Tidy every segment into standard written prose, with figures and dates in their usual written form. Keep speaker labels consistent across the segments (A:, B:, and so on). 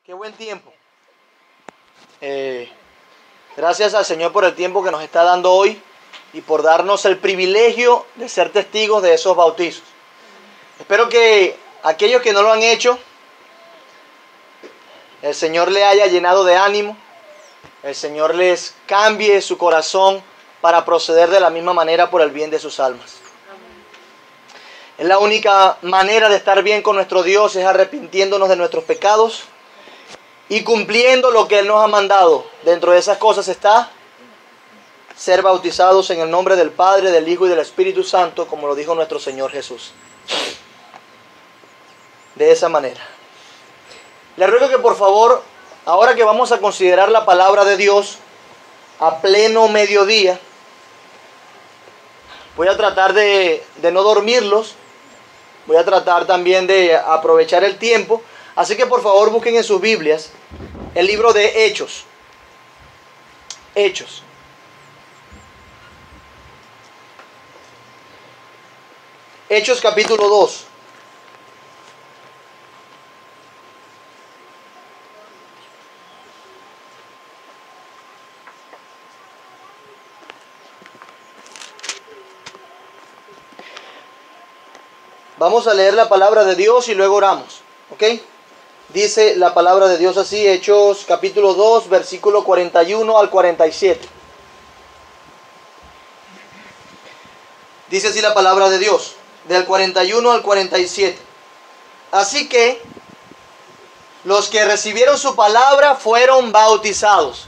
A: Qué buen tiempo. Gracias al Señor por el tiempo que nos está dando hoy y por darnos el privilegio de ser testigos de esos bautizos. Espero que aquellos que no lo han hecho, el Señor les haya llenado de ánimo, el Señor les cambie su corazón para proceder de la misma manera por el bien de sus almas. Es la única manera de estar bien con nuestro Dios, es arrepintiéndonos de nuestros pecados y cumpliendo lo que Él nos ha mandado. Dentro de esas cosas está ser bautizados en el nombre del Padre, del Hijo y del Espíritu Santo, como lo dijo nuestro Señor Jesús. De esa manera. Le ruego que por favor, ahora que vamos a considerar la palabra de Dios a pleno mediodía, voy a tratar de no dormirlos. Voy a tratar también de aprovechar el tiempo. Así que por favor busquen en sus Biblias el libro de Hechos. Hechos. Hechos capítulo 2. Vamos a leer la palabra de Dios y luego oramos, ¿ok? Dice la palabra de Dios así, Hechos capítulo 2, versículo 41 al 47. Dice así la palabra de Dios, del 41 al 47. Así que los que recibieron su palabra fueron bautizados.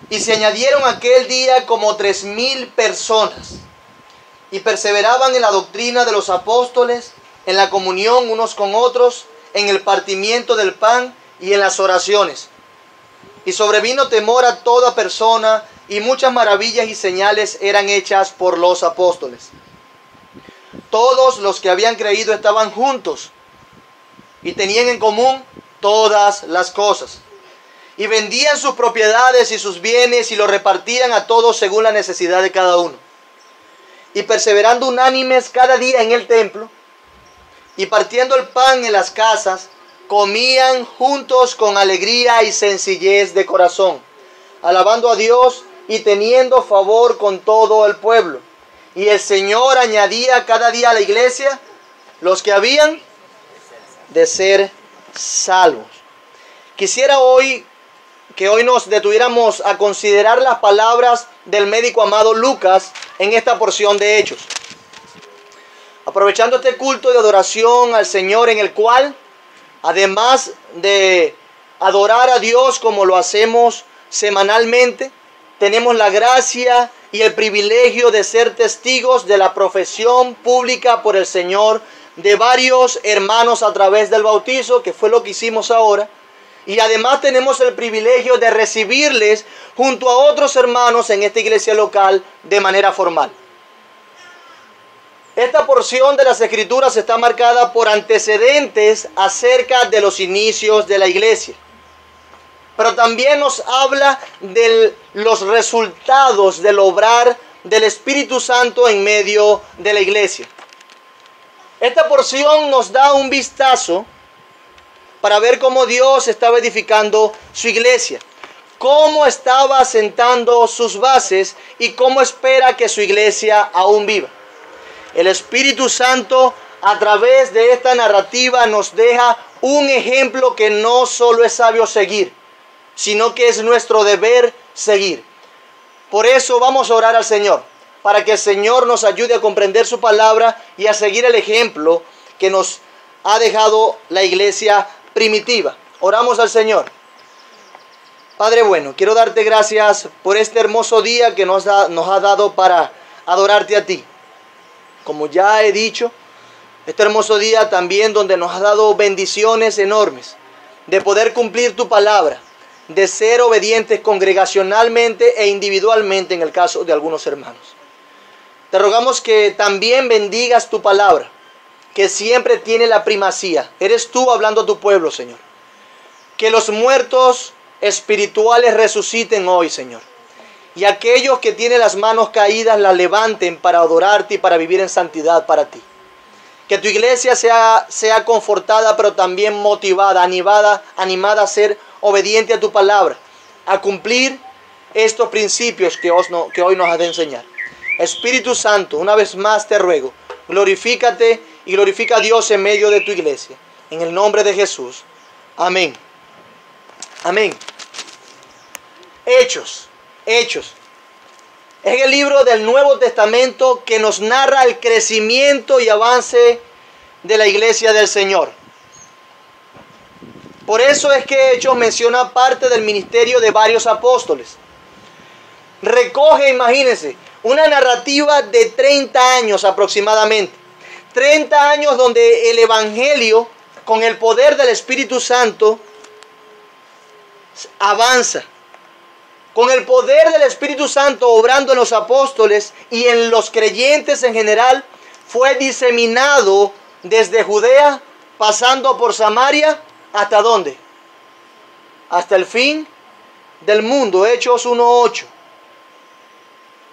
A: Y se añadieron aquel día como 3,000 personas. Y perseveraban en la doctrina de los apóstoles, en la comunión unos con otros, en el partimiento del pan y en las oraciones. Y sobrevino temor a toda persona, y muchas maravillas y señales eran hechas por los apóstoles. Todos los que habían creído estaban juntos, y tenían en común todas las cosas. Y vendían sus propiedades y sus bienes, y los repartían a todos según la necesidad de cada uno. Y perseverando unánimes cada día en el templo, y partiendo el pan en las casas, comían juntos con alegría y sencillez de corazón, alabando a Dios y teniendo favor con todo el pueblo. Y el Señor añadía cada día a la iglesia los que habían de ser salvos. Quisiera que hoy nos detuviéramos a considerar las palabras del médico amado Lucas en esta porción de Hechos. Aprovechando este culto de adoración al Señor, en el cual, además de adorar a Dios como lo hacemos semanalmente, tenemos la gracia y el privilegio de ser testigos de la profesión pública por el Señor de varios hermanos a través del bautizo, que fue lo que hicimos ahora. Y además tenemos el privilegio de recibirles junto a otros hermanos en esta iglesia local de manera formal. Esta porción de las Escrituras está marcada por antecedentes acerca de los inicios de la iglesia. Pero también nos habla de los resultados del obrar del Espíritu Santo en medio de la iglesia. Esta porción nos da un vistazo para ver cómo Dios estaba edificando su iglesia, cómo estaba asentando sus bases y cómo espera que su iglesia aún viva. El Espíritu Santo, a través de esta narrativa, nos deja un ejemplo que no solo es sabio seguir, sino que es nuestro deber seguir. Por eso vamos a orar al Señor, para que el Señor nos ayude a comprender su palabra y a seguir el ejemplo que nos ha dejado la iglesia primitiva. Oramos al Señor. Padre bueno, quiero darte gracias por este hermoso día que nos ha dado para adorarte a ti. Como ya he dicho, este hermoso día también donde nos has dado bendiciones enormes de poder cumplir tu palabra, de ser obedientes congregacionalmente e individualmente en el caso de algunos hermanos. Te rogamos que también bendigas tu palabra, que siempre tiene la primacía. Eres tú hablando a tu pueblo, Señor. Que los muertos espirituales resuciten hoy, Señor. Y aquellos que tienen las manos caídas las levanten para adorarte y para vivir en santidad para ti. Que tu iglesia sea confortada, pero también motivada, animada a ser obediente a tu palabra, a cumplir estos principios que hoy nos has de enseñar. Espíritu Santo, una vez más te ruego, glorifícate y glorifica a Dios en medio de tu iglesia. En el nombre de Jesús. Amén. Amén. Hechos. Es el libro del Nuevo Testamento que nos narra el crecimiento y avance de la iglesia del Señor. Por eso es que Hechos menciona parte del ministerio de varios apóstoles. Recoge, imagínense, una narrativa de 30 años aproximadamente. 30 años donde el Evangelio, con el poder del Espíritu Santo, avanza. Con el poder del Espíritu Santo obrando en los apóstoles y en los creyentes en general, fue diseminado desde Judea, pasando por Samaria, ¿hasta dónde? Hasta el fin del mundo. Hechos 1:8.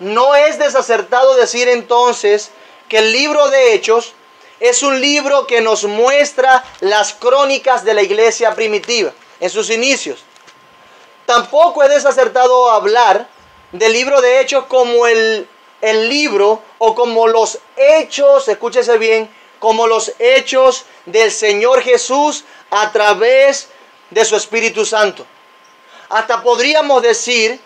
A: No es desacertado decir entonces que el libro de Hechos es un libro que nos muestra las crónicas de la iglesia primitiva en sus inicios. Tampoco es desacertado hablar del libro de Hechos como el libro o como los hechos, escúchese bien, como los hechos del Señor Jesús a través de su Espíritu Santo. Hasta podríamos decir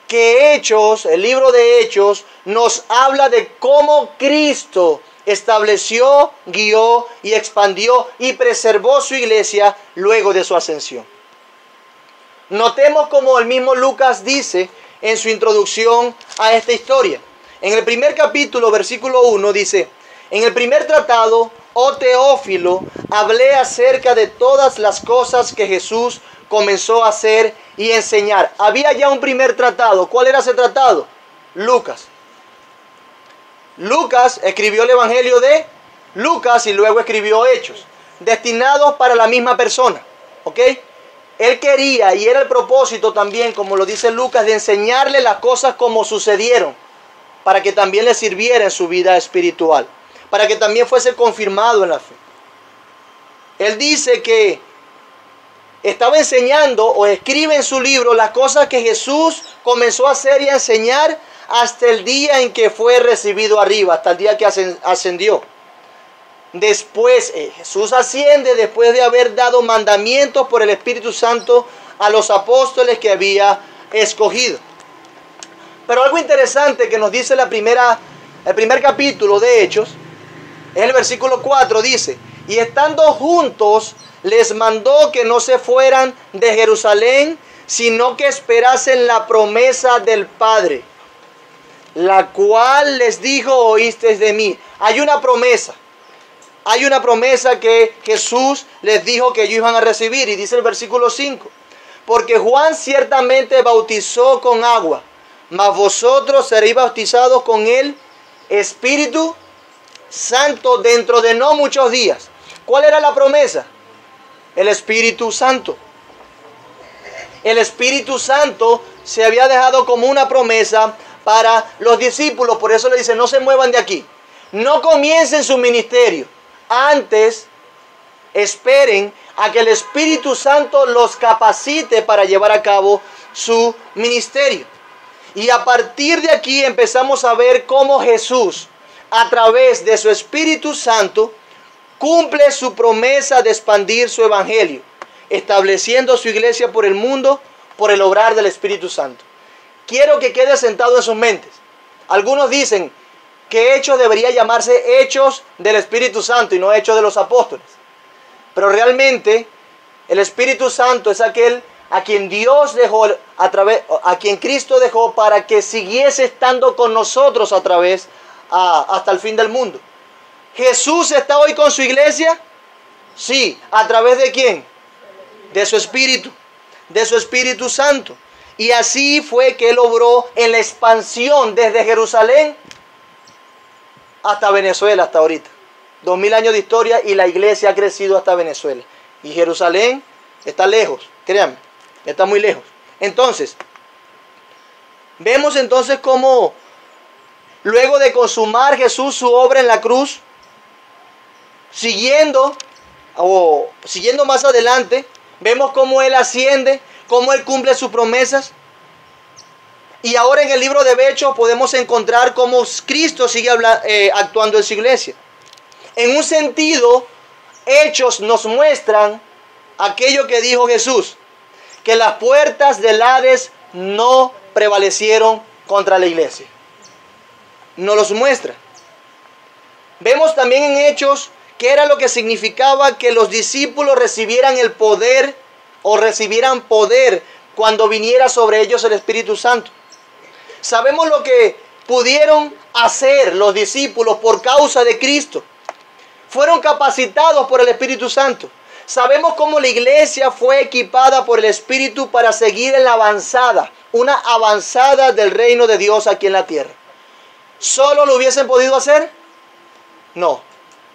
A: que Hechos, el libro de Hechos, nos habla de cómo Cristo estableció, guió y expandió y preservó su iglesia luego de su ascensión. Notemos como el mismo Lucas dice en su introducción a esta historia. En el primer capítulo, versículo 1, dice: en el primer tratado, oh Teófilo, hablé acerca de todas las cosas que Jesús comenzó a hacer y enseñar. Había ya un primer tratado. ¿Cuál era ese tratado? Lucas. Lucas escribió el Evangelio de Lucas y luego escribió Hechos, destinados para la misma persona. ¿Ok? Él quería, y era el propósito también, como lo dice Lucas, de enseñarle las cosas como sucedieron, para que también le sirviera en su vida espiritual, para que también fuese confirmado en la fe. Él dice que estaba enseñando o escribe en su libro las cosas que Jesús comenzó a hacer y a enseñar hasta el día en que fue recibido arriba, hasta el día que ascendió. Después, Jesús asciende después de haber dado mandamientos por el Espíritu Santo a los apóstoles que había escogido. Pero algo interesante que nos dice el primer capítulo de Hechos, es el versículo 4, dice: y estando juntos, les mandó que no se fueran de Jerusalén, sino que esperasen la promesa del Padre, la cual les dijo: oísteis de mí. Hay una promesa que Jesús les dijo que ellos iban a recibir, y dice el versículo 5: porque Juan ciertamente bautizó con agua, mas vosotros seréis bautizados con el Espíritu Santo dentro de no muchos días. ¿Cuál era la promesa? El Espíritu Santo. El Espíritu Santo se había dejado como una promesa para los discípulos. Por eso le dice: no se muevan de aquí, no comiencen su ministerio. Antes, esperen a que el Espíritu Santo los capacite para llevar a cabo su ministerio. Y a partir de aquí empezamos a ver cómo Jesús, a través de su Espíritu Santo, cumple su promesa de expandir su evangelio, estableciendo su iglesia por el mundo por el obrar del Espíritu Santo. Quiero que quede sentado en sus mentes. Algunos dicen que Hechos debería llamarse Hechos del Espíritu Santo y no Hechos de los Apóstoles. Pero realmente el Espíritu Santo es aquel a quien Dios dejó, a quien Cristo dejó para que siguiese estando con nosotros hasta el fin del mundo. ¿Jesús está hoy con su iglesia? Sí. ¿A través de quién? De su Espíritu, de su Espíritu Santo. Y así fue que Él obró en la expansión desde Jerusalén hasta Venezuela, hasta ahorita. 2000 años de historia y la iglesia ha crecido hasta Venezuela. Y Jerusalén está lejos, créanme, está muy lejos. Entonces, vemos entonces cómo luego de consumar Jesús su obra en la cruz, Siguiendo más adelante, vemos cómo Él asciende, cómo Él cumple sus promesas. Y ahora en el libro de Hechos podemos encontrar cómo Cristo sigue actuando en su iglesia. En un sentido, Hechos nos muestran aquello que dijo Jesús, que las puertas del Hades no prevalecieron contra la iglesia. Nos los muestra. Vemos también en Hechos qué era lo que significaba que los discípulos recibieran el poder o recibieran poder cuando viniera sobre ellos el Espíritu Santo. Sabemos lo que pudieron hacer los discípulos por causa de Cristo. Fueron capacitados por el Espíritu Santo. Sabemos cómo la iglesia fue equipada por el Espíritu para seguir en la avanzada, una avanzada del reino de Dios aquí en la tierra. ¿Solo lo hubiesen podido hacer? No.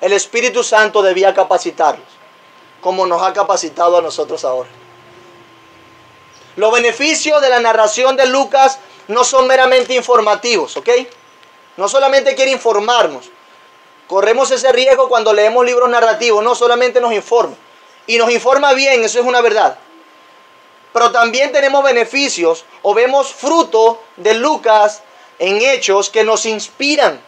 A: El Espíritu Santo debía capacitarlos, como nos ha capacitado a nosotros ahora. Los beneficios de la narración de Lucas no son meramente informativos, ¿ok? No solamente quiere informarnos. Corremos ese riesgo cuando leemos libros narrativos, no solamente nos informa. Y nos informa bien, eso es una verdad. Pero también tenemos beneficios o vemos fruto de Lucas en Hechos que nos inspiran.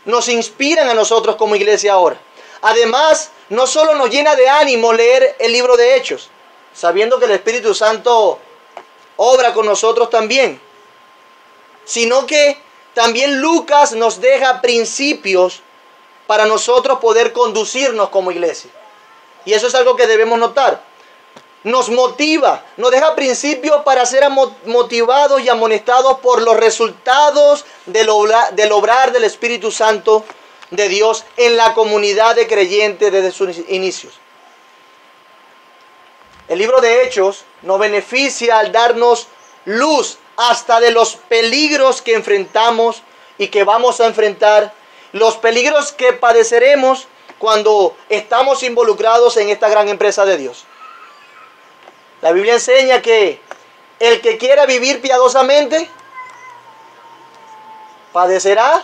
A: Nos inspiran a nosotros como iglesia ahora. Además, no solo nos llena de ánimo leer el libro de Hechos, sabiendo que el Espíritu Santo obra con nosotros también, sino que también Lucas nos deja principios para nosotros poder conducirnos como iglesia. Y eso es algo que debemos notar. Nos motiva, nos deja principios para ser motivados y amonestados por los resultados del obrar del Espíritu Santo de Dios en la comunidad de creyentes desde sus inicios. El libro de Hechos nos beneficia al darnos luz hasta de los peligros que enfrentamos y que vamos a enfrentar, los peligros que padeceremos cuando estamos involucrados en esta gran empresa de Dios. La Biblia enseña que el que quiera vivir piadosamente padecerá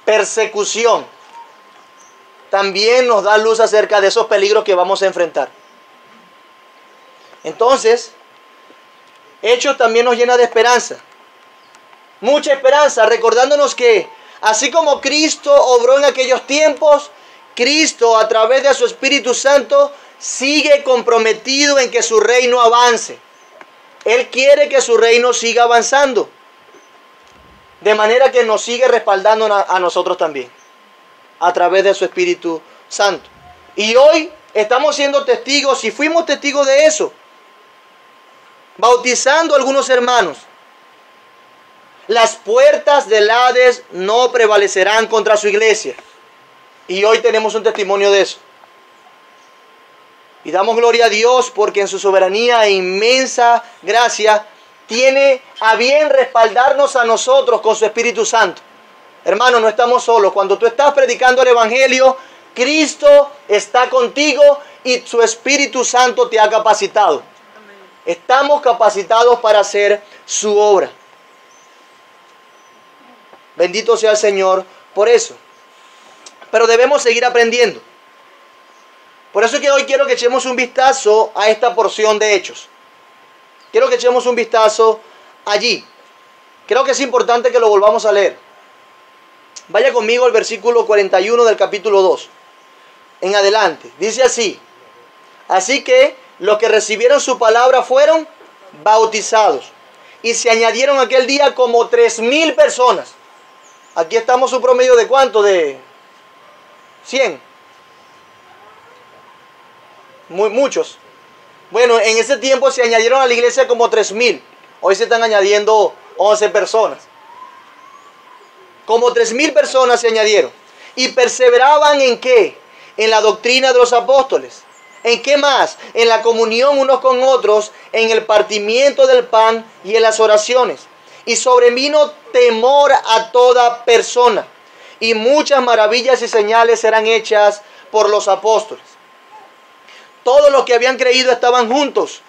A: persecución. También nos da luz acerca de esos peligros que vamos a enfrentar. Entonces, Hechos también nos llena de esperanza. Mucha esperanza, recordándonos que así como Cristo obró en aquellos tiempos, Cristo a través de su Espíritu Santo sigue comprometido en que su reino avance. Él quiere que su reino siga avanzando. De manera que nos sigue respaldando a nosotros también. A través de su Espíritu Santo. Y hoy estamos siendo testigos y fuimos testigos de eso. Bautizando a algunos hermanos. Las puertas del Hades no prevalecerán contra su iglesia. Y hoy tenemos un testimonio de eso. Y damos gloria a Dios porque en su soberanía e inmensa gracia tiene a bien respaldarnos a nosotros con su Espíritu Santo. Hermano, no estamos solos. Cuando tú estás predicando el Evangelio, Cristo está contigo y su Espíritu Santo te ha capacitado. Amén. Estamos capacitados para hacer su obra. Bendito sea el Señor por eso. Pero debemos seguir aprendiendo. Por eso es que hoy quiero que echemos un vistazo a esta porción de Hechos. Quiero que echemos un vistazo allí. Creo que es importante que lo volvamos a leer. Vaya conmigo al versículo 41 del capítulo 2. En adelante. Dice así. Así que los que recibieron su palabra fueron bautizados. Y se añadieron aquel día como 3,000 personas. Aquí estamos un promedio de ¿cuánto? De 100. Muchos. Bueno, en ese tiempo se añadieron a la iglesia como 3,000. Hoy se están añadiendo 11 personas. Como 3,000 personas se añadieron. Y perseveraban ¿en qué? En la doctrina de los apóstoles. ¿En qué más? En la comunión unos con otros, en el partimiento del pan y en las oraciones. Y sobrevino temor a toda persona. Y muchas maravillas y señales eran hechas por los apóstoles. Todos los que habían creído estaban juntos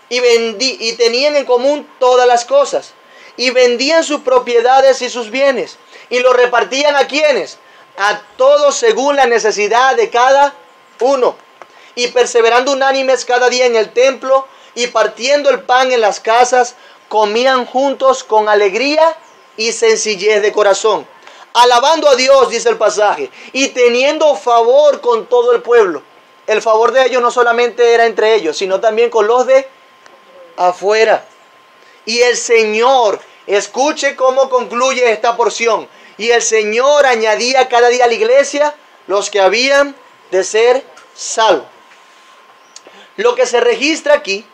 A: y tenían en común todas las cosas. Y vendían sus propiedades y sus bienes. Y lo repartían ¿a quiénes? a todos según la necesidad de cada uno, y perseverando unánimes cada día en el templo, y partiendo el pan en las casas, comían juntos con alegría y sencillez de corazón, alabando a Dios, dice el pasaje, y teniendo favor con todo el pueblo. El favor de ellos no solamente era entre ellos, sino también con los de afuera. Y el Señor, escuche cómo concluye esta porción, y el Señor añadía cada día a la iglesia los que habían de ser salvos. Lo que se registra aquí,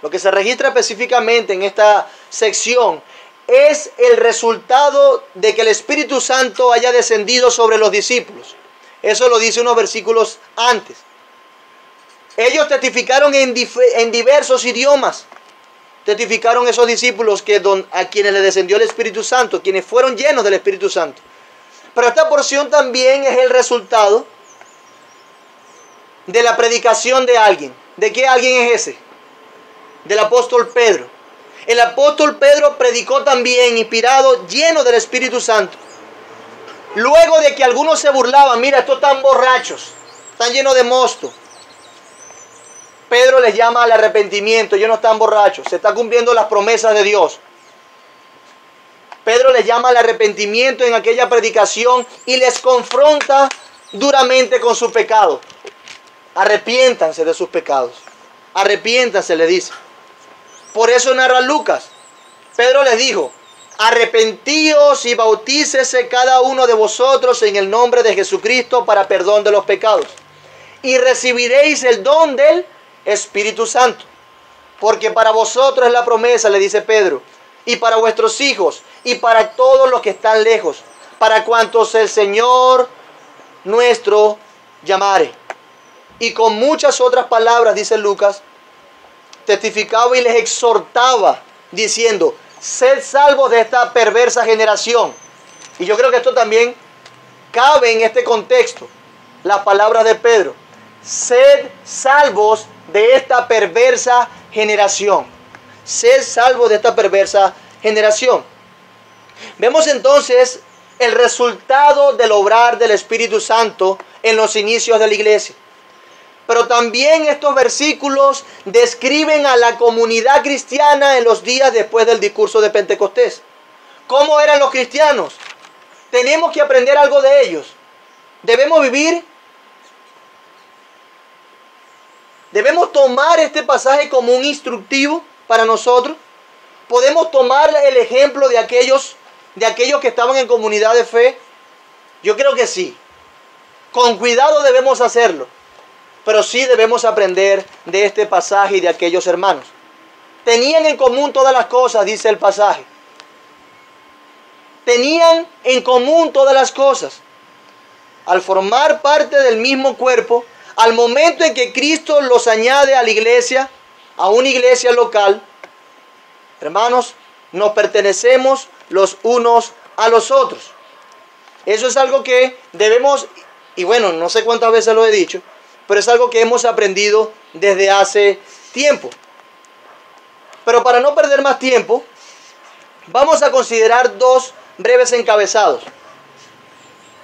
A: lo que se registra específicamente en esta sección, es el resultado de que el Espíritu Santo haya descendido sobre los discípulos. Eso lo dice unos versículos antes. Ellos testificaron en diversos idiomas. Testificaron esos discípulos a quienes les descendió el Espíritu Santo, quienes fueron llenos del Espíritu Santo. Pero esta porción también es el resultado de la predicación de alguien. ¿De qué alguien es ese? Del apóstol Pedro. El apóstol Pedro predicó también, inspirado, lleno del Espíritu Santo. Luego de que algunos se burlaban, mira, estos están borrachos, están llenos de mosto. Pedro les llama al arrepentimiento, ellos no están borrachos, se están cumpliendo las promesas de Dios. Pedro les llama al arrepentimiento en aquella predicación y les confronta duramente con su pecado. Arrepiéntanse de sus pecados. Arrepiéntanse, le dice. Por eso narra Lucas. Pedro les dijo: arrepentíos y bautícese cada uno de vosotros en el nombre de Jesucristo para perdón de los pecados, y recibiréis el don del Espíritu Santo. Porque para vosotros es la promesa, le dice Pedro, y para vuestros hijos, y para todos los que están lejos, para cuantos el Señor nuestro llamare. Y con muchas otras palabras, dice Lucas, testificaba y les exhortaba, diciendo: sed salvos de esta perversa generación. Y yo creo que esto también cabe en este contexto, las palabras de Pedro: sed salvos de esta perversa generación. Sed salvos de esta perversa generación. Vemos entonces el resultado del obrar del Espíritu Santo en los inicios de la iglesia. Pero también estos versículos describen a la comunidad cristiana en los días después del discurso de Pentecostés. ¿Cómo eran los cristianos? Tenemos que aprender algo de ellos. Debemos tomar este pasaje como un instructivo para nosotros. Podemos tomar el ejemplo de aquellos que estaban en comunidad de fe. Yo creo que sí. Con cuidado debemos hacerlo. Pero sí debemos aprender de este pasaje y de aquellos hermanos. Tenían en común todas las cosas, dice el pasaje. Tenían en común todas las cosas. Al formar parte del mismo cuerpo, al momento en que Cristo los añade a la iglesia, a una iglesia local, hermanos, nos pertenecemos los unos a los otros. Eso es algo que debemos, y bueno, no sé cuántas veces lo he dicho, pero es algo que hemos aprendido desde hace tiempo. Pero para no perder más tiempo, vamos a considerar dos breves encabezados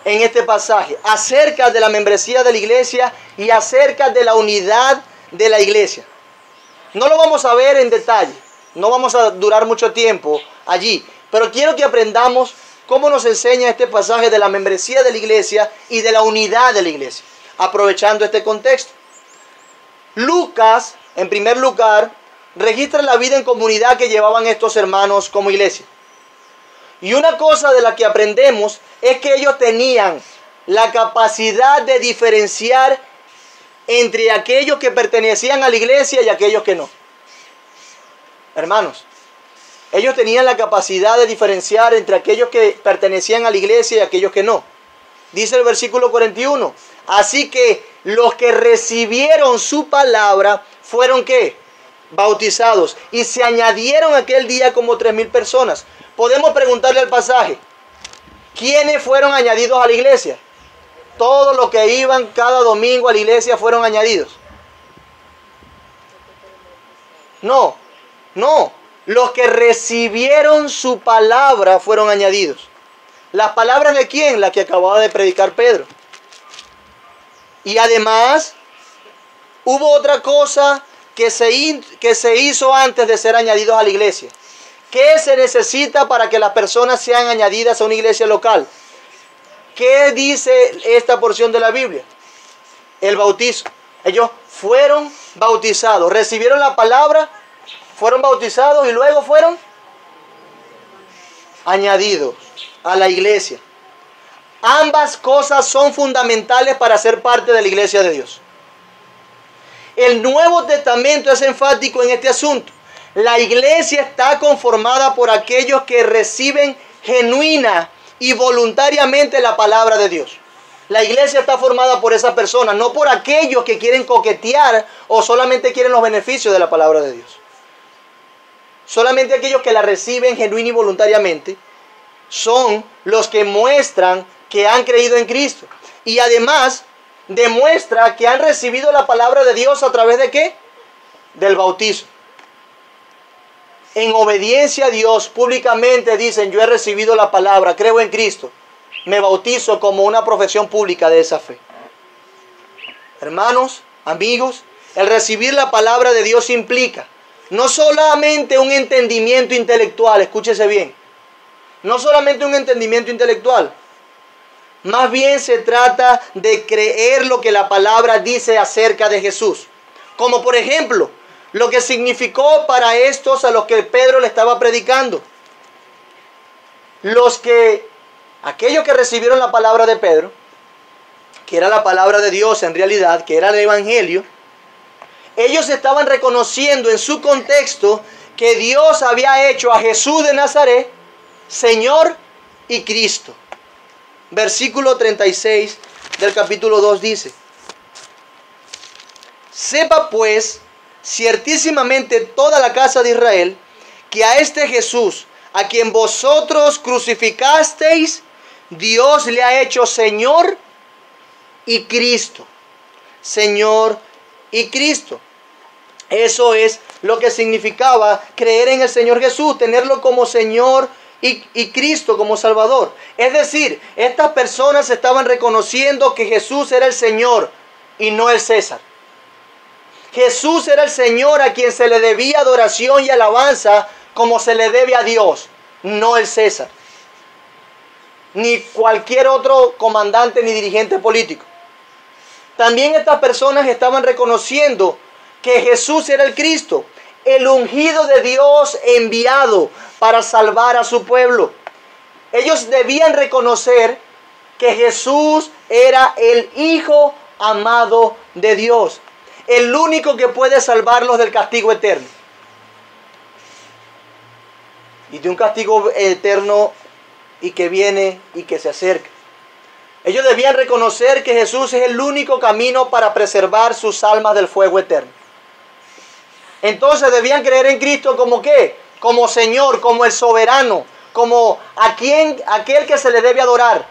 A: en este pasaje acerca de la membresía de la iglesia y acerca de la unidad de la iglesia. No lo vamos a ver en detalle, no vamos a durar mucho tiempo allí, pero quiero que aprendamos cómo nos enseña este pasaje de la membresía de la iglesia y de la unidad de la iglesia, aprovechando este contexto. Lucas, en primer lugar, registra la vida en comunidad que llevaban estos hermanos como iglesia. Y una cosa de la que aprendemos es que ellos tenían la capacidad de diferenciar entre aquellos que pertenecían a la iglesia y aquellos que no. Hermanos, ellos tenían la capacidad de diferenciar entre aquellos que pertenecían a la iglesia y aquellos que no. Dice el versículo 41, así que los que recibieron su palabra fueron ¿qué? Bautizados, y se añadieron aquel día como 3,000 personas. Podemos preguntarle al pasaje, ¿quiénes fueron añadidos a la iglesia? Todos los que iban cada domingo a la iglesia fueron añadidos. No. Los que recibieron su palabra fueron añadidos. ¿Las palabras de quién? La que acababa de predicar Pedro. Y además, hubo otra cosa que se hizo antes de ser añadidos a la iglesia. ¿Qué se necesita para que las personas sean añadidas a una iglesia local? ¿Qué dice esta porción de la Biblia? El bautizo. Ellos fueron bautizados, recibieron la palabra, fueron bautizados y luego fueron añadidos a la iglesia. Ambas cosas son fundamentales para ser parte de la iglesia de Dios. El Nuevo Testamento es enfático en este asunto. La iglesia está conformada por aquellos que reciben genuina y voluntariamente la palabra de Dios. La iglesia está formada por esas personas, no por aquellos que quieren coquetear o solamente quieren los beneficios de la palabra de Dios. Solamente aquellos que la reciben genuina y voluntariamente son los que muestran que han creído en Cristo. Y además demuestra que han recibido la palabra de Dios a través de ¿qué? Del bautizo. En obediencia a Dios, públicamente dicen: yo he recibido la palabra, creo en Cristo, me bautizo, como una profesión pública de esa fe. Hermanos, amigos, el recibir la palabra de Dios implica no solamente un entendimiento intelectual, escúchese bien, no solamente un entendimiento intelectual, más bien se trata de creer lo que la palabra dice acerca de Jesús. Como por ejemplo, lo que significó para estos a los que Pedro le estaba predicando. Aquellos que recibieron la palabra de Pedro, que era la palabra de Dios en realidad, que era el Evangelio, ellos estaban reconociendo en su contexto que Dios había hecho a Jesús de Nazaret Señor y Cristo. Versículo 36 del capítulo 2 dice: sepa pues ciertísimamente toda la casa de Israel que a este Jesús, a quien vosotros crucificasteis, Dios le ha hecho Señor y Cristo. Señor y Cristo. Eso es lo que significaba creer en el Señor Jesús, tenerlo como Señor y Cristo como Salvador. Es decir, estas personas estaban reconociendo que Jesús era el Señor y no el César. Jesús era el Señor a quien se le debía adoración y alabanza como se le debe a Dios, no el César, ni cualquier otro comandante ni dirigente político. También estas personas estaban reconociendo que Jesús era el Cristo, el ungido de Dios enviado para salvar a su pueblo. Ellos debían reconocer que Jesús era el Hijo amado de Dios, el único que puede salvarlos del castigo eterno. Y de un castigo eterno y que viene y que se acerca. Ellos debían reconocer que Jesús es el único camino para preservar sus almas del fuego eterno. Entonces debían creer en Cristo como ¿qué? Como Señor, como el soberano, como aquel que se le debe adorar,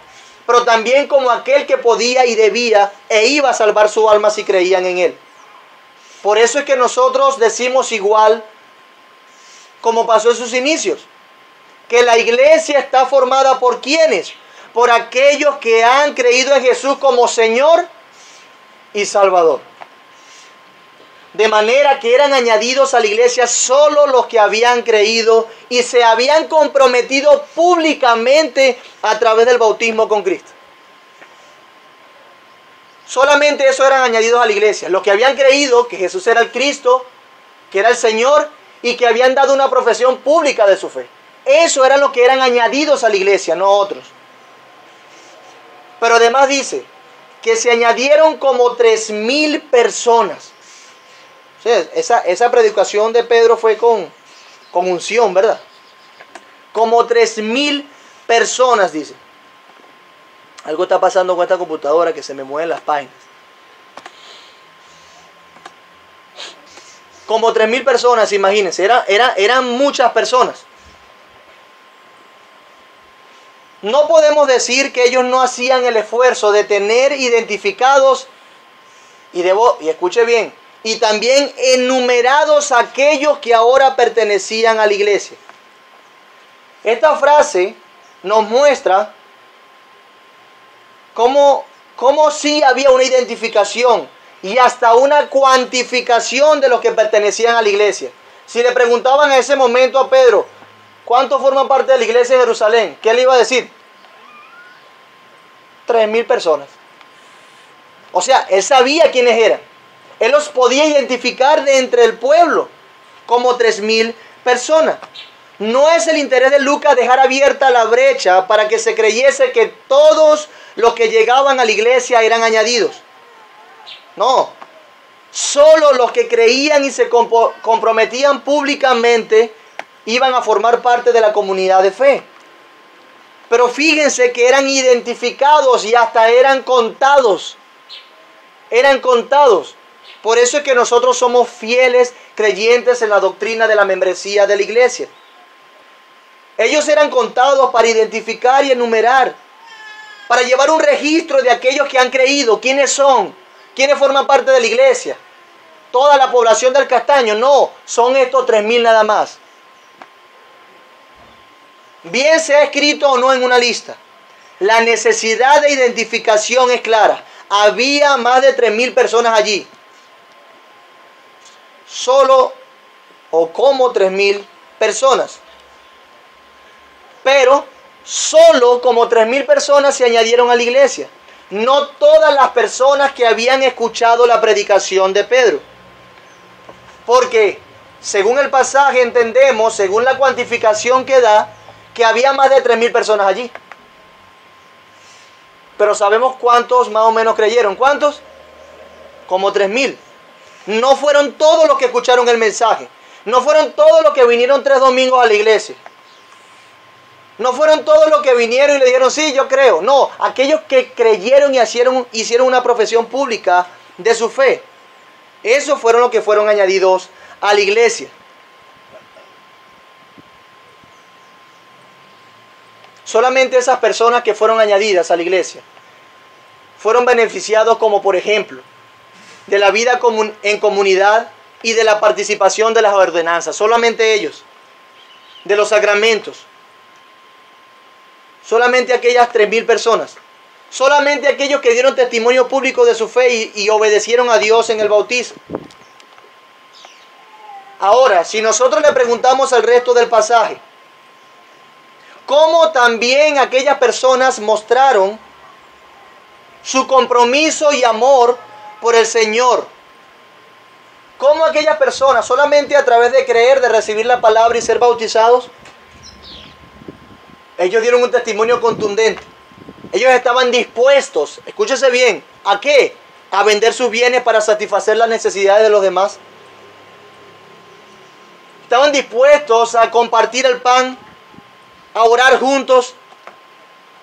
A: pero también como aquel que podía y debía e iba a salvar su alma si creían en Él. Por eso es que nosotros decimos igual como pasó en sus inicios, que la iglesia está formada por ¿quiénes? Por aquellos que han creído en Jesús como Señor y Salvador. De manera que eran añadidos a la iglesia solo los que habían creído y se habían comprometido públicamente a través del bautismo con Cristo. Solamente eso eran añadidos a la iglesia. Los que habían creído que Jesús era el Cristo, que era el Señor y que habían dado una profesión pública de su fe. Eso eran los que eran añadidos a la iglesia, no otros. Pero además dice que se añadieron como 3,000 personas. O sea, esa predicación de Pedro fue con unción, ¿verdad? Como 3,000 personas, dice. Algo está pasando con esta computadora que se me mueven las páginas. Como 3,000 personas, imagínense, eran muchas personas. No podemos decir que ellos no hacían el esfuerzo de tener identificados, y escuche bien, y también enumerados aquellos que ahora pertenecían a la iglesia. Esta frase nos muestra cómo sí había una identificación y hasta una cuantificación de los que pertenecían a la iglesia. Si le preguntaban en ese momento a Pedro, ¿cuántos forman parte de la iglesia de Jerusalén? ¿Qué le iba a decir? 3,000 personas. O sea, él sabía quiénes eran. Él los podía identificar de entre el pueblo como 3,000 personas. No es el interés de Lucas dejar abierta la brecha para que se creyese que todos los que llegaban a la iglesia eran añadidos. No. Solo los que creían y se comprometían públicamente iban a formar parte de la comunidad de fe. Pero fíjense que eran identificados y hasta eran contados. Eran contados. Por eso es que nosotros somos fieles creyentes en la doctrina de la membresía de la iglesia. Ellos eran contados para identificar y enumerar, para llevar un registro de aquellos que han creído. ¿Quiénes son? ¿Quiénes forman parte de la iglesia? ¿Toda la población del Castaño? No, son estos 3,000 nada más. Bien sea escrito o no en una lista, la necesidad de identificación es clara. Había más de 3,000 personas allí. Solo o como 3,000 personas. Pero solo como 3,000 personas se añadieron a la iglesia. No todas las personas que habían escuchado la predicación de Pedro. Porque según el pasaje entendemos, según la cuantificación que da, que había más de 3,000 personas allí. Pero sabemos cuántos más o menos creyeron. ¿Cuántos? Como 3,000. No fueron todos los que escucharon el mensaje. No fueron todos los que vinieron 3 domingos a la iglesia. No fueron todos los que vinieron y le dijeron, sí, yo creo. No, aquellos que creyeron y hicieron una profesión pública de su fe. Esos fueron los que fueron añadidos a la iglesia. Solamente esas personas que fueron añadidas a la iglesia fueron beneficiados, como por ejemplo, de la vida en comunidad y de la participación de las ordenanzas. Solamente ellos. De los sacramentos. Solamente aquellas 3,000 personas. Solamente aquellos que dieron testimonio público de su fe y obedecieron a Dios en el bautismo. Ahora, si nosotros le preguntamos al resto del pasaje, ¿cómo también aquellas personas mostraron su compromiso y amor por el Señor? ¿Cómo aquellas personas solamente a través de creer, de recibir la palabra y ser bautizados? Ellos dieron un testimonio contundente. Ellos estaban dispuestos, escúchese bien, ¿a qué? A vender sus bienes para satisfacer las necesidades de los demás. Estaban dispuestos a compartir el pan, a orar juntos,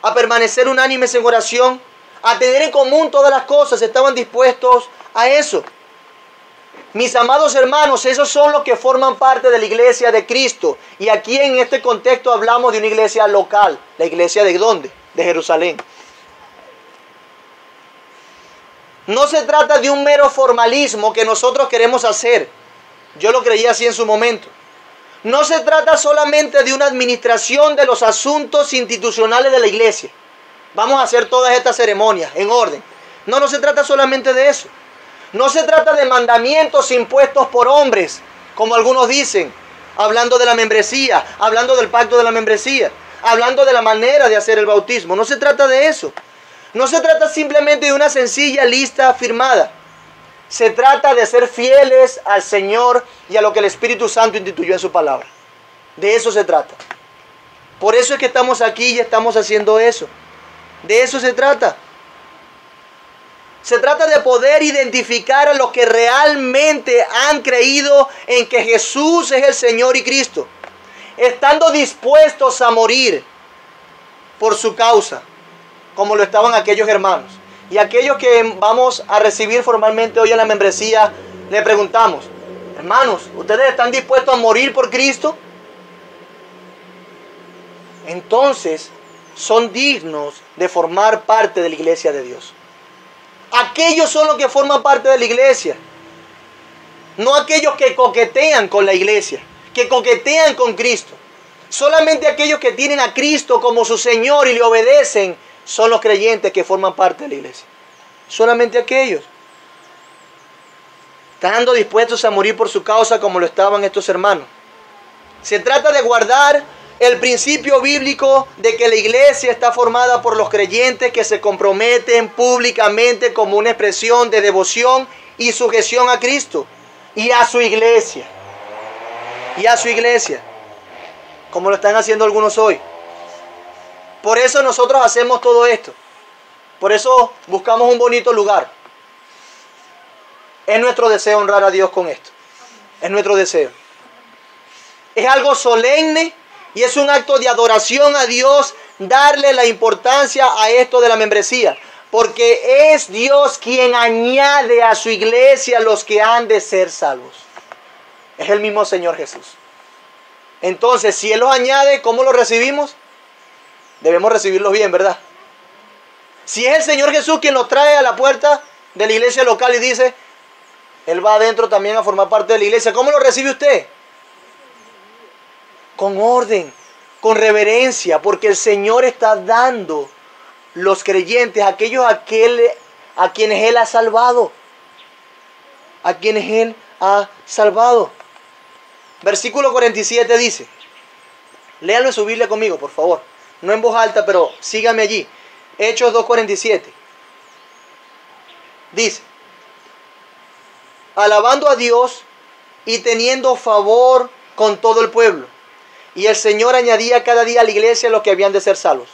A: a permanecer unánimes en oración, a tener en común todas las cosas. Estaban dispuestos a eso. Mis amados hermanos, esos son los que forman parte de la iglesia de Cristo. Y aquí en este contexto hablamos de una iglesia local. ¿La iglesia de dónde? De Jerusalén. No se trata de un mero formalismo que nosotros queremos hacer. Yo lo creía así en su momento. No se trata solamente de una administración de los asuntos institucionales de la iglesia. Vamos a hacer todas estas ceremonias en orden. No se trata solamente de eso. No se trata de mandamientos impuestos por hombres, como algunos dicen, hablando de la membresía, hablando del pacto de la membresía, hablando de la manera de hacer el bautismo. No se trata de eso. No se trata simplemente de una sencilla lista firmada. Se trata de ser fieles al Señor y a lo que el Espíritu Santo instituyó en su palabra. De eso se trata. Por eso es que estamos aquí y estamos haciendo eso. De eso se trata. Se trata de poder identificar a los que realmente han creído en que Jesús es el Señor y Cristo, estando dispuestos a morir por su causa, como lo estaban aquellos hermanos. Y aquellos que vamos a recibir formalmente hoy en la membresía, le preguntamos, hermanos, ¿ustedes están dispuestos a morir por Cristo? Entonces, son dignos de formar parte de la iglesia de Dios. Aquellos son los que forman parte de la iglesia. No aquellos que coquetean con la iglesia, que coquetean con Cristo. Solamente aquellos que tienen a Cristo como su Señor y le obedecen son los creyentes que forman parte de la iglesia. Solamente aquellos. Estando dispuestos a morir por su causa como lo estaban estos hermanos. Se trata de guardar el principio bíblico de que la iglesia está formada por los creyentes que se comprometen públicamente como una expresión de devoción y sujeción a Cristo y a su iglesia. Y a su iglesia, como lo están haciendo algunos hoy. Por eso nosotros hacemos todo esto. Por eso buscamos un bonito lugar. Es nuestro deseo honrar a Dios con esto. Es nuestro deseo. Es algo solemne y es un acto de adoración a Dios darle la importancia a esto de la membresía. Porque es Dios quien añade a su iglesia los que han de ser salvos. Es el mismo Señor Jesús. Entonces, si Él los añade, ¿cómo los recibimos? Debemos recibirlos bien, ¿verdad? Si es el Señor Jesús quien los trae a la puerta de la iglesia local y dice, Él va adentro también a formar parte de la iglesia, ¿cómo lo recibe usted? Con orden, con reverencia, porque el Señor está dando los creyentes, aquellos a quienes Él ha salvado. A quienes Él ha salvado. Versículo 47 dice, léanlo en su Biblia conmigo, por favor. No en voz alta, pero sígame allí. Hechos 2:47. Dice, alabando a Dios y teniendo favor con todo el pueblo. Y el Señor añadía cada día a la iglesia los que habían de ser salvos.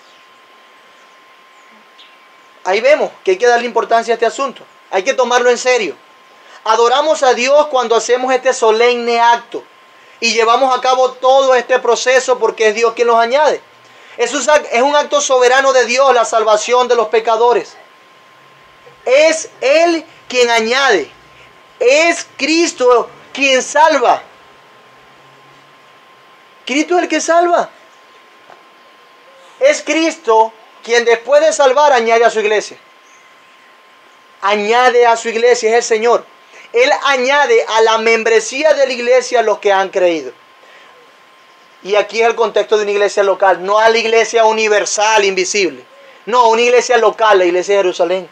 A: Ahí vemos que hay que darle importancia a este asunto. Hay que tomarlo en serio. Adoramos a Dios cuando hacemos este solemne acto. Y llevamos a cabo todo este proceso porque es Dios quien los añade. Es un acto soberano de Dios la salvación de los pecadores. Es Él quien añade. Es Cristo quien salva. Cristo es el que salva. Es Cristo quien después de salvar añade a su iglesia. Añade a su iglesia, es el Señor. Él añade a la membresía de la iglesia a los que han creído. Y aquí es el contexto de una iglesia local, no a la iglesia universal, invisible. No, una iglesia local, la iglesia de Jerusalén.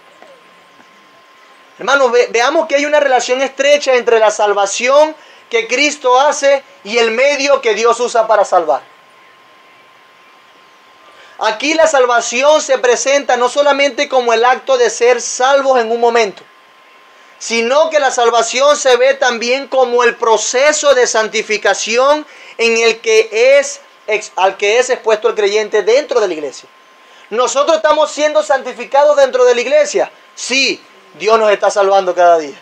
A: Hermanos, veamos que hay una relación estrecha entre la salvación que Cristo hace y el medio que Dios usa para salvar. Aquí la salvación se presenta no solamente como el acto de ser salvos en un momento, sino que la salvación se ve también como el proceso de santificación al que es expuesto el creyente dentro de la iglesia. ¿Nosotros estamos siendo santificados dentro de la iglesia? Sí, Dios nos está salvando cada día.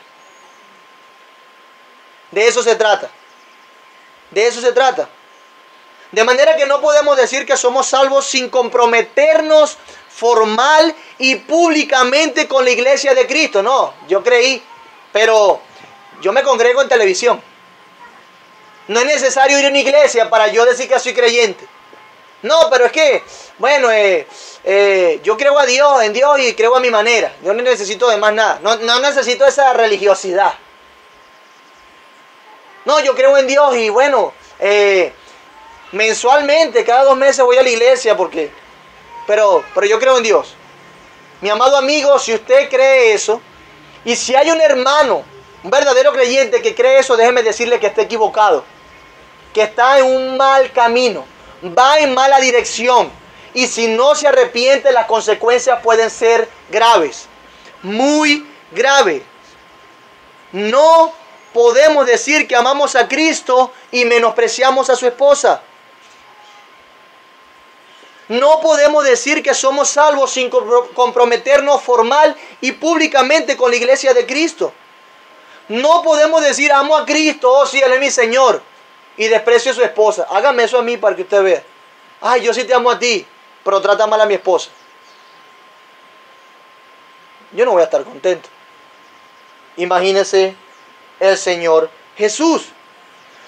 A: De eso se trata. De eso se trata. De manera que no podemos decir que somos salvos sin comprometernos formal y públicamente con la iglesia de Cristo. No, yo creí, pero yo me congrego en televisión. No es necesario ir a una iglesia para yo decir que soy creyente. No, pero es que, bueno, yo creo a Dios, en Dios y creo a mi manera. Yo no necesito de más nada. No necesito esa religiosidad. No, yo creo en Dios y bueno, mensualmente, cada 2 meses voy a la iglesia pero yo creo en Dios. Mi amado amigo, si usted cree eso, y si hay un hermano, un verdadero creyente que cree eso, déjeme decirle que está equivocado, que está en un mal camino, va en mala dirección, y si no se arrepiente, las consecuencias pueden ser graves, muy graves. No podemos decir que amamos a Cristo y menospreciamos a su esposa. No podemos decir que somos salvos sin comprometernos formal y públicamente con la iglesia de Cristo. No podemos decir amo a Cristo, oh sí, Él es mi Señor, y desprecio a su esposa. Hágame eso a mí para que usted vea. Ay, yo sí te amo a ti, pero trata mal a mi esposa. Yo no voy a estar contento. Imagínese el Señor Jesús.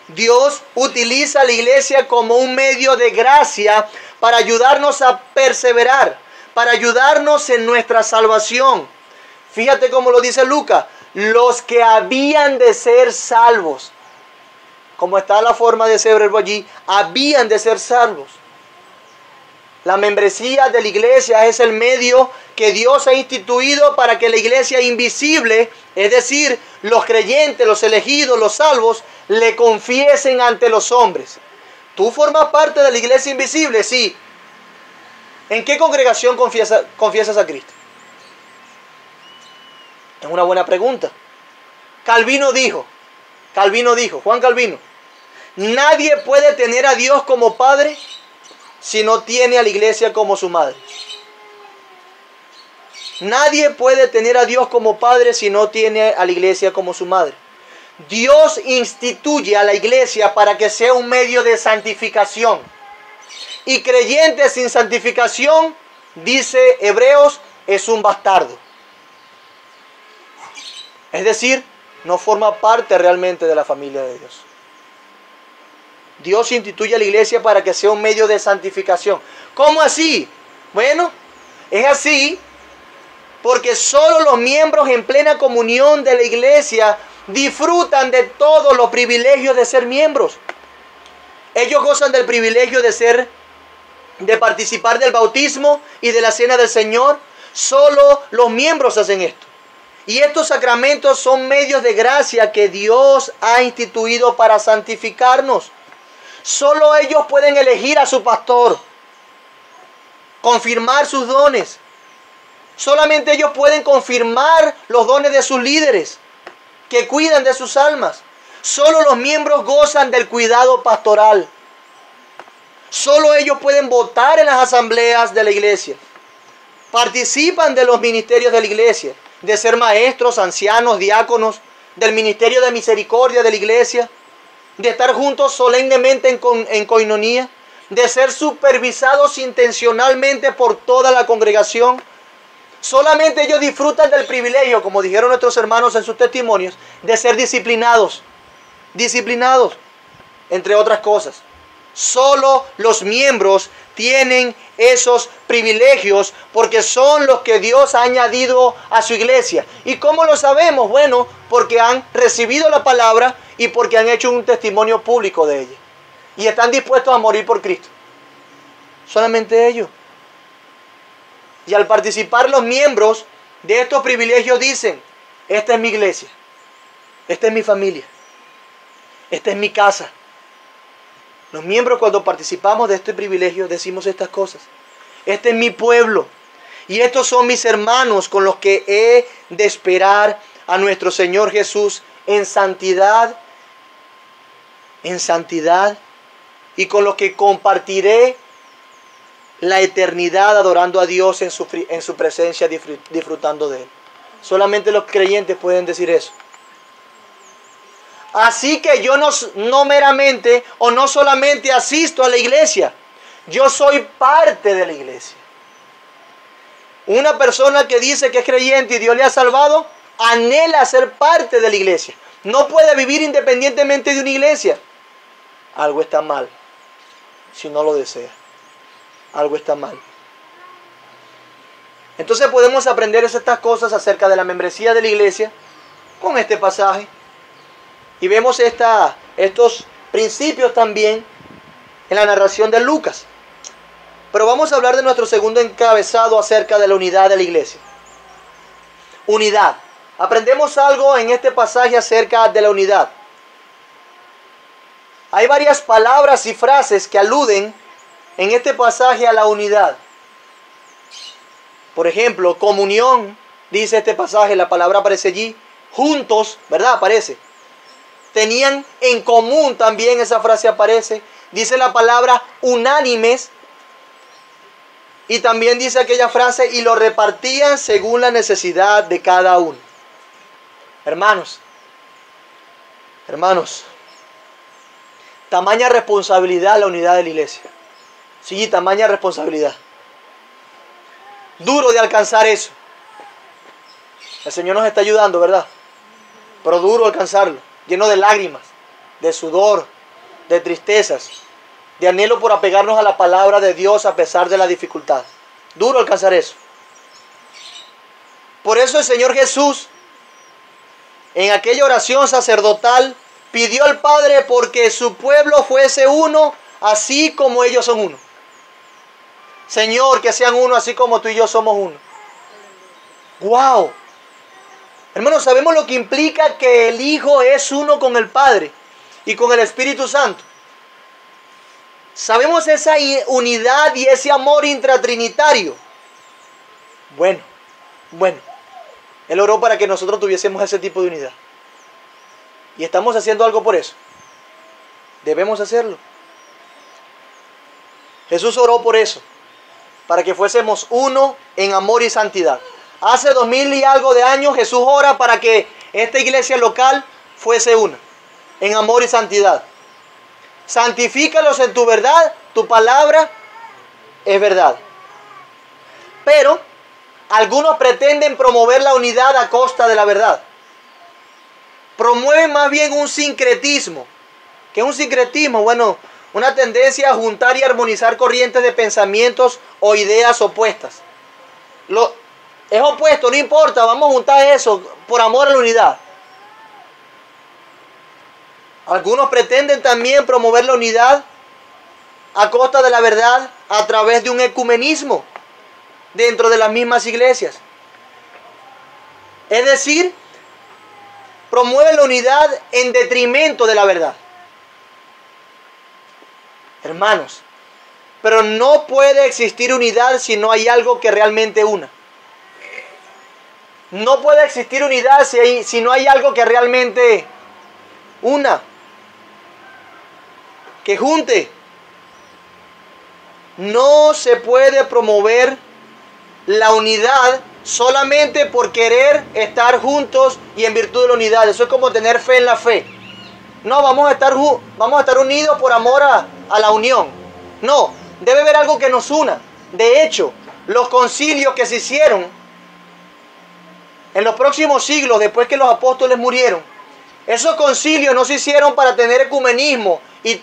A: Dios utiliza a la iglesia como un medio de gracia para ayudarnos a perseverar, para ayudarnos en nuestra salvación. Fíjate cómo lo dice Lucas, los que habían de ser salvos. Como está la forma de ese verbo allí, habían de ser salvos. La membresía de la iglesia es el medio que Dios ha instituido para que la iglesia invisible, es decir, los creyentes, los elegidos, los salvos, le confiesen ante los hombres. ¿Tú formas parte de la iglesia invisible? Sí. ¿En qué congregación confiesas a Cristo? Es una buena pregunta. Juan Calvino, nadie puede tener a Dios como padre si no tiene a la iglesia como su madre. Nadie puede tener a Dios como padre si no tiene a la iglesia como su madre. Dios instituye a la iglesia para que sea un medio de santificación. Y creyente sin santificación, dice Hebreos, es un bastardo. Es decir, no forma parte realmente de la familia de Dios. Dios instituye a la iglesia para que sea un medio de santificación. ¿Cómo así? Bueno, es así porque solo los miembros en plena comunión de la iglesia disfrutan de todos los privilegios de ser miembros. Ellos gozan del privilegio de participar del bautismo y de la cena del Señor. Solo los miembros hacen esto. Y estos sacramentos son medios de gracia que Dios ha instituido para santificarnos. Solo ellos pueden elegir a su pastor, confirmar sus dones. Solamente ellos pueden confirmar los dones de sus líderes, que cuidan de sus almas. Solo los miembros gozan del cuidado pastoral. Solo ellos pueden votar en las asambleas de la iglesia. Participan de los ministerios de la iglesia, de ser maestros, ancianos, diáconos, del ministerio de misericordia de la iglesia, de estar juntos solemnemente en coinonía, de ser supervisados intencionalmente por toda la congregación. Solamente ellos disfrutan del privilegio, como dijeron nuestros hermanos en sus testimonios, de ser disciplinados, entre otras cosas. Solo los miembros tienen esos privilegios porque son los que Dios ha añadido a su iglesia. ¿Y cómo lo sabemos? Bueno, porque han recibido la palabra y porque han hecho un testimonio público de ella. Y están dispuestos a morir por Cristo. Solamente ellos. Y al participar los miembros de estos privilegios dicen, esta es mi iglesia, esta es mi familia, esta es mi casa. Los miembros, cuando participamos de este privilegio, decimos estas cosas. Este es mi pueblo y estos son mis hermanos con los que he de esperar a nuestro Señor Jesús en santidad y con los que compartiré la eternidad adorando a Dios en su presencia, disfrutando de Él. Solamente los creyentes pueden decir eso. Así que yo no meramente o no solamente asisto a la iglesia, yo soy parte de la iglesia. Una persona que dice que es creyente y Dios le ha salvado, anhela ser parte de la iglesia. No puede vivir independientemente de una iglesia. Algo está mal si no lo desea. Algo está mal. Entonces podemos aprender estas cosas acerca de la membresía de la iglesia con este pasaje. Y vemos estos principios también en la narración de Lucas. Pero vamos a hablar de nuestro segundo encabezado acerca de la unidad de la iglesia. Unidad. Aprendemos algo en este pasaje acerca de la unidad. Hay varias palabras y frases que aluden en este pasaje a la unidad. Por ejemplo, comunión, dice este pasaje, la palabra aparece allí. Juntos, ¿verdad? Aparece. Tenían en común también, esa frase aparece. Dice la palabra unánimes. Y también dice aquella frase, y lo repartían según la necesidad de cada uno. Hermanos, tamaña responsabilidad la unidad de la iglesia. Sí, tamaña responsabilidad. Duro de alcanzar eso. El Señor nos está ayudando, ¿verdad? Pero duro alcanzarlo. Lleno de lágrimas, de sudor, de tristezas, de anhelo por apegarnos a la palabra de Dios a pesar de la dificultad. Duro alcanzar eso. Por eso el Señor Jesús, en aquella oración sacerdotal, pidió al Padre porque su pueblo fuese uno, así como ellos son uno. Señor, que sean uno así como tú y yo somos uno. ¡Wow! Hermanos, sabemos lo que implica que el Hijo es uno con el Padre y con el Espíritu Santo. Sabemos esa unidad y ese amor intratrinitario. Bueno. Él oró para que nosotros tuviésemos ese tipo de unidad. Y estamos haciendo algo por eso. Debemos hacerlo. Jesús oró por eso, para que fuésemos uno en amor y santidad. Hace 2000 y algo de años Jesús ora para que esta iglesia local fuese una, en amor y santidad. Santifícalos en tu verdad, tu palabra es verdad. Pero algunos pretenden promover la unidad a costa de la verdad. Promueven más bien un sincretismo. ¿Qué es un sincretismo? Bueno, una tendencia a juntar y armonizar corrientes de pensamientos o ideas opuestas. Es opuesto, no importa, vamos a juntar eso por amor a la unidad. Algunos pretenden también promover la unidad a costa de la verdad a través de un ecumenismo dentro de las mismas iglesias. Es decir, promueve la unidad en detrimento de la verdad. Hermanos, pero no puede existir unidad si no hay algo que realmente una. No puede existir unidad si no hay algo que realmente una, que junte. No se puede promover la unidad solamente por querer estar juntos y en virtud de la unidad. Eso es como tener fe en la fe. No, vamos a estar unidos por amor a la unión. No, debe haber algo que nos una. De hecho, los concilios que se hicieron en los próximos siglos, después que los apóstoles murieron, esos concilios no se hicieron para tener ecumenismo y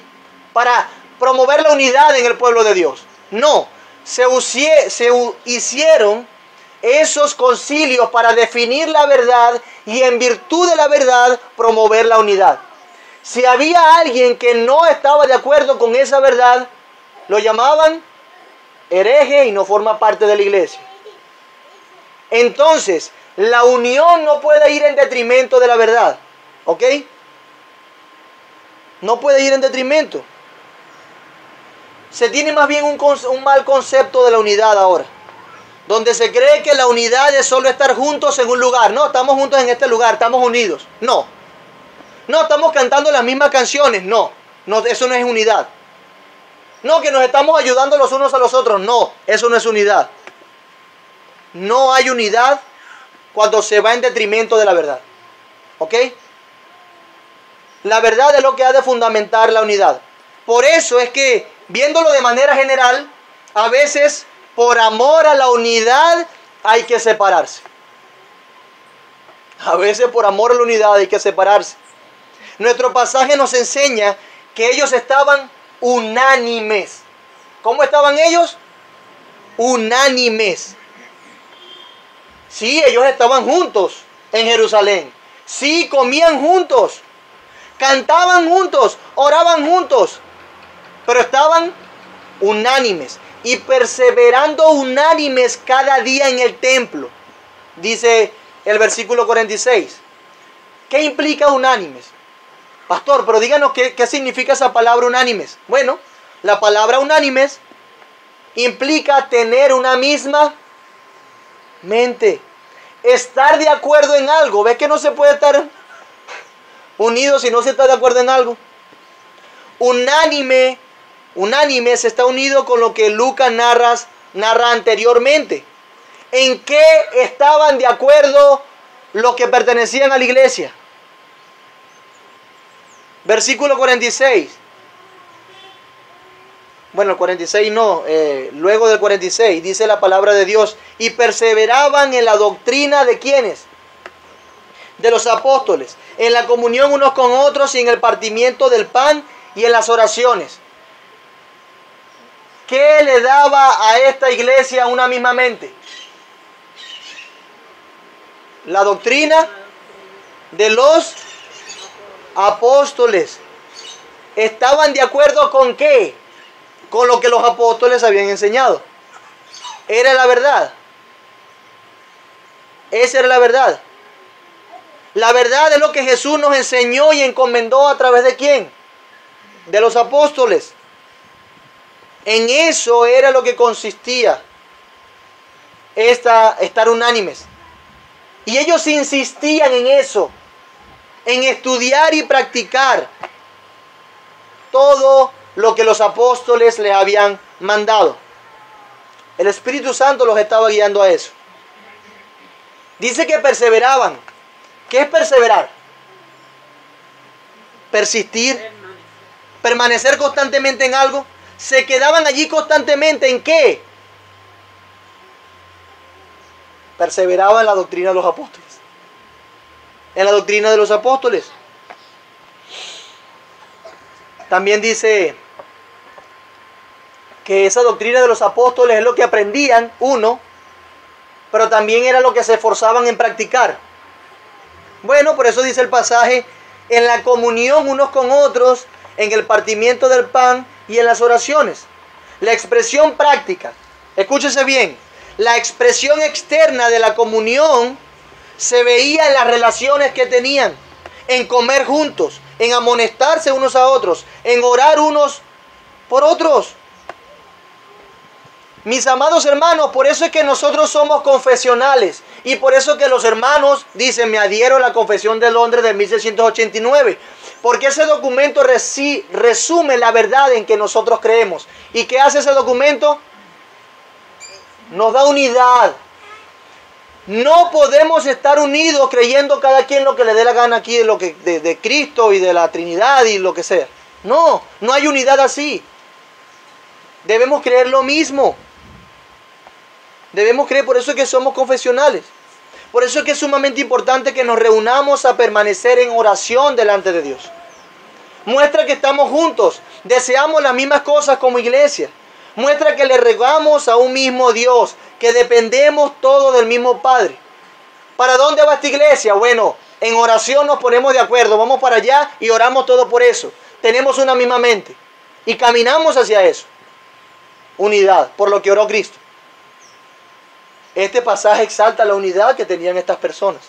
A: para promover la unidad en el pueblo de Dios. No, se hicieron esos concilios para definir la verdad y en virtud de la verdad promover la unidad. Si había alguien que no estaba de acuerdo con esa verdad, lo llamaban hereje y no forma parte de la iglesia. Entonces, la unión no puede ir en detrimento de la verdad. ¿Ok? No puede ir en detrimento. Se tiene más bien un mal concepto de la unidad ahora. Donde se cree que la unidad es solo estar juntos en un lugar. No, estamos juntos en este lugar, estamos unidos. No. No, estamos cantando las mismas canciones. No, eso no es unidad. No, que nos estamos ayudando los unos a los otros. No, eso no es unidad. No hay unidad cuando se va en detrimento de la verdad. ¿Ok? La verdad es lo que ha de fundamentar la unidad. Por eso es que, viéndolo de manera general, a veces por amor a la unidad hay que separarse. A veces por amor a la unidad hay que separarse. Nuestro pasaje nos enseña que ellos estaban unánimes. ¿Cómo estaban ellos? Unánimes. Sí, ellos estaban juntos en Jerusalén. Sí, comían juntos. Cantaban juntos, oraban juntos. Pero estaban unánimes y perseverando unánimes cada día en el templo. Dice el versículo 46. ¿Qué implica unánimes? Pastor, pero díganos qué significa esa palabra unánimes. Bueno, la palabra unánimes implica tener una misma mente. Estar de acuerdo en algo. ¿Ves que no se puede estar unido si no se está de acuerdo en algo? Unánime se está unido con lo que Lucas narra anteriormente. ¿En qué estaban de acuerdo los que pertenecían a la iglesia? Versículo 46. Bueno, el 46 no, luego del 46 dice la palabra de Dios, y perseveraban en la doctrina de ¿quiénes? De los apóstoles, en la comunión unos con otros y en el partimiento del pan y en las oraciones. ¿Qué le daba a esta iglesia una misma mente? La doctrina de los apóstoles. ¿Estaban de acuerdo con qué? Con lo que los apóstoles habían enseñado. era la verdad. Esa era la verdad. La verdad es lo que Jesús nos enseñó y encomendó a través de ¿quién? De los apóstoles. En eso era lo que consistía estar unánimes. Y ellos insistían en eso, en estudiar y practicar todo lo que los apóstoles les habían mandado. El Espíritu Santo los estaba guiando a eso. Dice que perseveraban. ¿Qué es perseverar? Persistir, permanecer constantemente en algo. Se quedaban allí constantemente, ¿en qué? Perseveraban en la doctrina de los apóstoles. En la doctrina de los apóstoles. También dice que esa doctrina de los apóstoles es lo que aprendían, uno, pero también era lo que se esforzaban en practicar. Bueno, por eso dice el pasaje, en la comunión unos con otros, en el partimiento del pan y en las oraciones. La expresión práctica, escúchese bien, la expresión externa de la comunión se veía en las relaciones que tenían, en comer juntos, en amonestarse unos a otros, en orar unos por otros. Mis amados hermanos, por eso es que nosotros somos confesionales. Y por eso que los hermanos dicen, me adhiero a la Confesión de Londres de 1689. Porque ese documento resume la verdad en que nosotros creemos. ¿Y qué hace ese documento? Nos da unidad. No podemos estar unidos creyendo cada quien lo que le dé la gana aquí de Cristo y de la Trinidad y lo que sea. No, no hay unidad así. Debemos creer lo mismo. Debemos creer, por eso es que somos confesionales. Por eso es que es sumamente importante que nos reunamos a permanecer en oración delante de Dios. Muestra que estamos juntos, deseamos las mismas cosas como iglesia. Muestra que le rogamos a un mismo Dios, que dependemos todos del mismo Padre. ¿Para dónde va esta iglesia? Bueno, en oración nos ponemos de acuerdo, vamos para allá y oramos todo por eso. Tenemos una misma mente y caminamos hacia eso. Unidad, por lo que oró Cristo. Este pasaje exalta la unidad que tenían estas personas.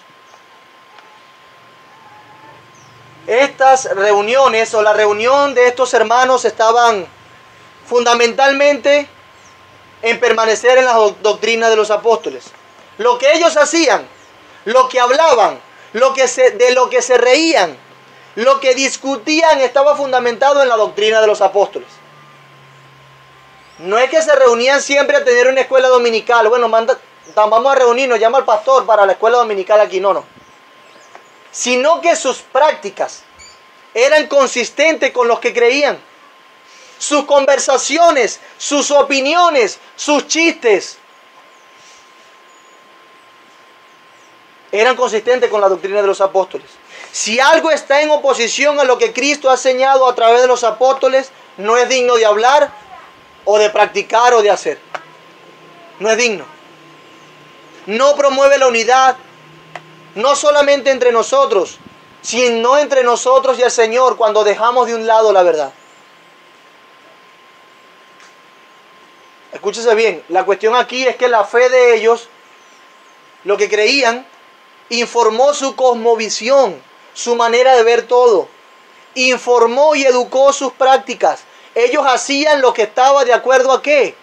A: Estas reuniones o la reunión de estos hermanos estaban fundamentalmente en permanecer en la doctrina de los apóstoles. Lo que ellos hacían, lo que hablaban, de lo que se reían, lo que discutían estaba fundamentado en la doctrina de los apóstoles. No es que se reunían siempre a tener una escuela dominical. Bueno, vamos a reunirnos, llama al pastor para la escuela dominical aquí. No. Sino que sus prácticas eran consistentes con los que creían. Sus conversaciones, sus opiniones, sus chistes eran consistentes con la doctrina de los apóstoles. Si algo está en oposición a lo que Cristo ha enseñado a través de los apóstoles, no es digno de hablar o de practicar o de hacer. No es digno. No promueve la unidad, no solamente entre nosotros, sino entre nosotros y el Señor cuando dejamos de un lado la verdad. Escúchese bien, la cuestión aquí es que la fe de ellos, lo que creían, informó su cosmovisión, su manera de ver todo. Informó y educó sus prácticas. Ellos hacían lo que estaba de acuerdo a ¿qué?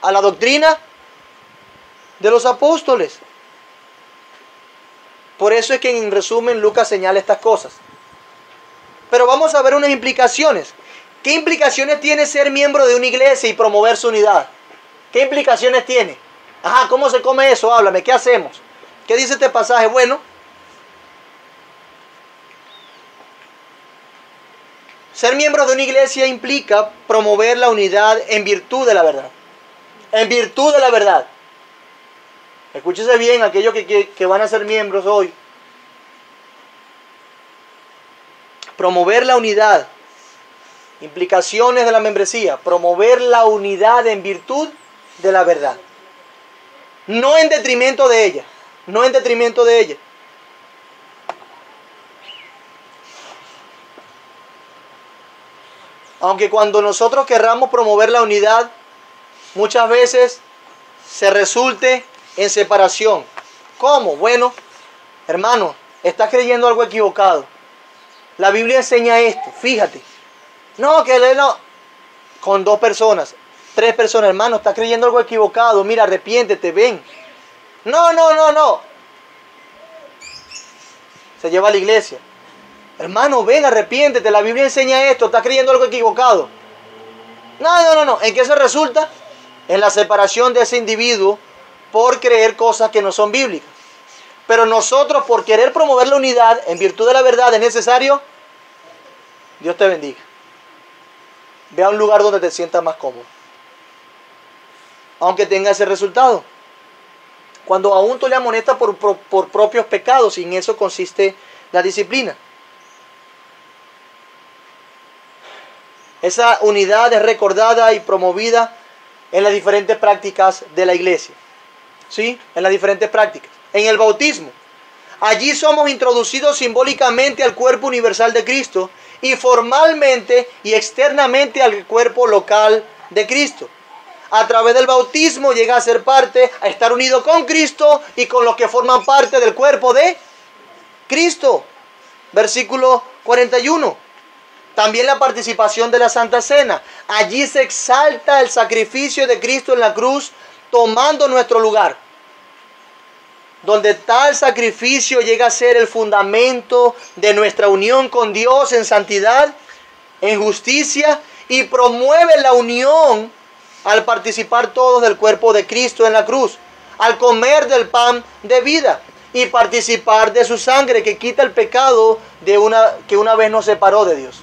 A: A la doctrina de los apóstoles. Por eso es que en resumen Lucas señala estas cosas. Pero vamos a ver unas implicaciones. ¿Qué implicaciones tiene ser miembro de una iglesia y promover su unidad? ¿Qué implicaciones tiene? Ajá, ¿cómo se come eso? Háblame, ¿qué hacemos? ¿Qué dice este pasaje? Bueno, ser miembro de una iglesia implica promover la unidad en virtud de la verdad. En virtud de la verdad. Escúchese bien, aquellos que van a ser miembros hoy. Promover la unidad. Implicaciones de la membresía. Promover la unidad en virtud de la verdad. No en detrimento de ella. No en detrimento de ella. Aunque cuando nosotros querramos promover la unidad, muchas veces se resulte en separación. ¿Cómo? Bueno, hermano, estás creyendo algo equivocado. La Biblia enseña esto, fíjate. No, que no. Con 2 personas, 3 personas, hermano, estás creyendo algo equivocado. Mira, arrepiéntete, ven. No. Se lleva a la iglesia. Hermano, ven, arrepiéntete. La Biblia enseña esto, estás creyendo algo equivocado. No. ¿En qué se resulta? En la separación de ese individuo por creer cosas que no son bíblicas. Pero nosotros, por querer promover la unidad en virtud de la verdad, es necesario. Dios te bendiga. Ve a un lugar donde te sientas más cómodo. Aunque tenga ese resultado. Cuando aún tú le amonestas por propios pecados, y en eso consiste la disciplina. Esa unidad es recordada y promovida en las diferentes prácticas de la iglesia. ¿Sí? En las diferentes prácticas. En el bautismo. Allí somos introducidos simbólicamente al cuerpo universal de Cristo y formalmente y externamente al cuerpo local de Cristo. A través del bautismo llega a ser parte, a estar unido con Cristo y con los que forman parte del cuerpo de Cristo. Versículo 41. También la participación de la Santa Cena. Allí se exalta el sacrificio de Cristo en la cruz, tomando nuestro lugar. Donde tal sacrificio llega a ser el fundamento de nuestra unión con Dios en santidad, en justicia, y promueve la unión al participar todos del cuerpo de Cristo en la cruz, al comer del pan de vida y participar de su sangre que quita el pecado que una vez nos separó de Dios.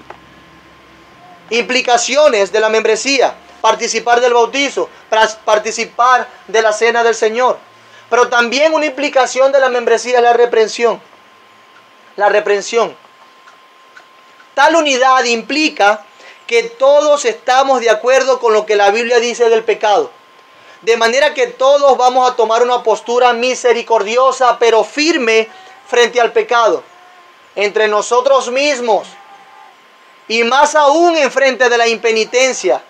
A: Implicaciones de la membresía: participar del bautizo, participar de la cena del Señor. Pero también una implicación de la membresía es la reprensión. La reprensión. Tal unidad implica que todos estamos de acuerdo con lo que la Biblia dice del pecado. De manera que todos vamos a tomar una postura misericordiosa pero firme frente al pecado. Entre nosotros mismos. Y más aún en frente de la impenitencia.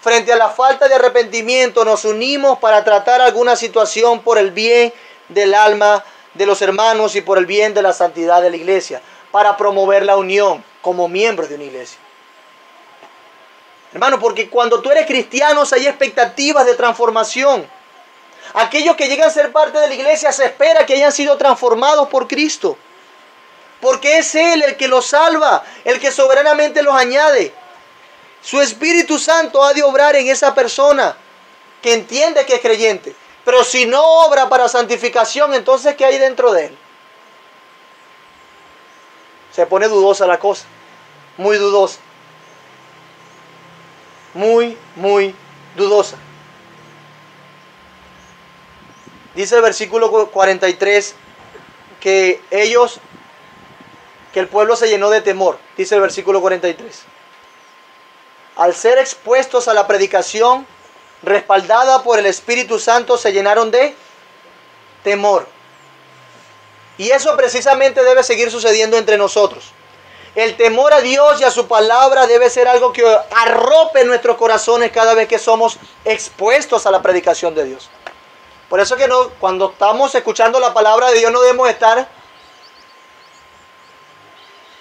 A: Frente a la falta de arrepentimiento, nos unimos para tratar alguna situación por el bien del alma de los hermanos y por el bien de la santidad de la iglesia, para promover la unión como miembros de una iglesia. Hermano, porque cuando tú eres cristiano hay expectativas de transformación. Aquellos que llegan a ser parte de la iglesia se espera que hayan sido transformados por Cristo. Porque es Él el que los salva, el que soberanamente los añade. Su Espíritu Santo ha de obrar en esa persona que entiende que es creyente. Pero si no obra para santificación, entonces ¿qué hay dentro de él? Se pone dudosa la cosa. Muy dudosa. Muy dudosa. Dice el versículo 43 que el pueblo se llenó de temor. Dice el versículo 43. Al ser expuestos a la predicación, respaldada por el Espíritu Santo, se llenaron de temor. Y eso precisamente debe seguir sucediendo entre nosotros. El temor a Dios y a su palabra debe ser algo que arrope nuestros corazones cada vez que somos expuestos a la predicación de Dios. Por eso que cuando estamos escuchando la palabra de Dios no debemos estar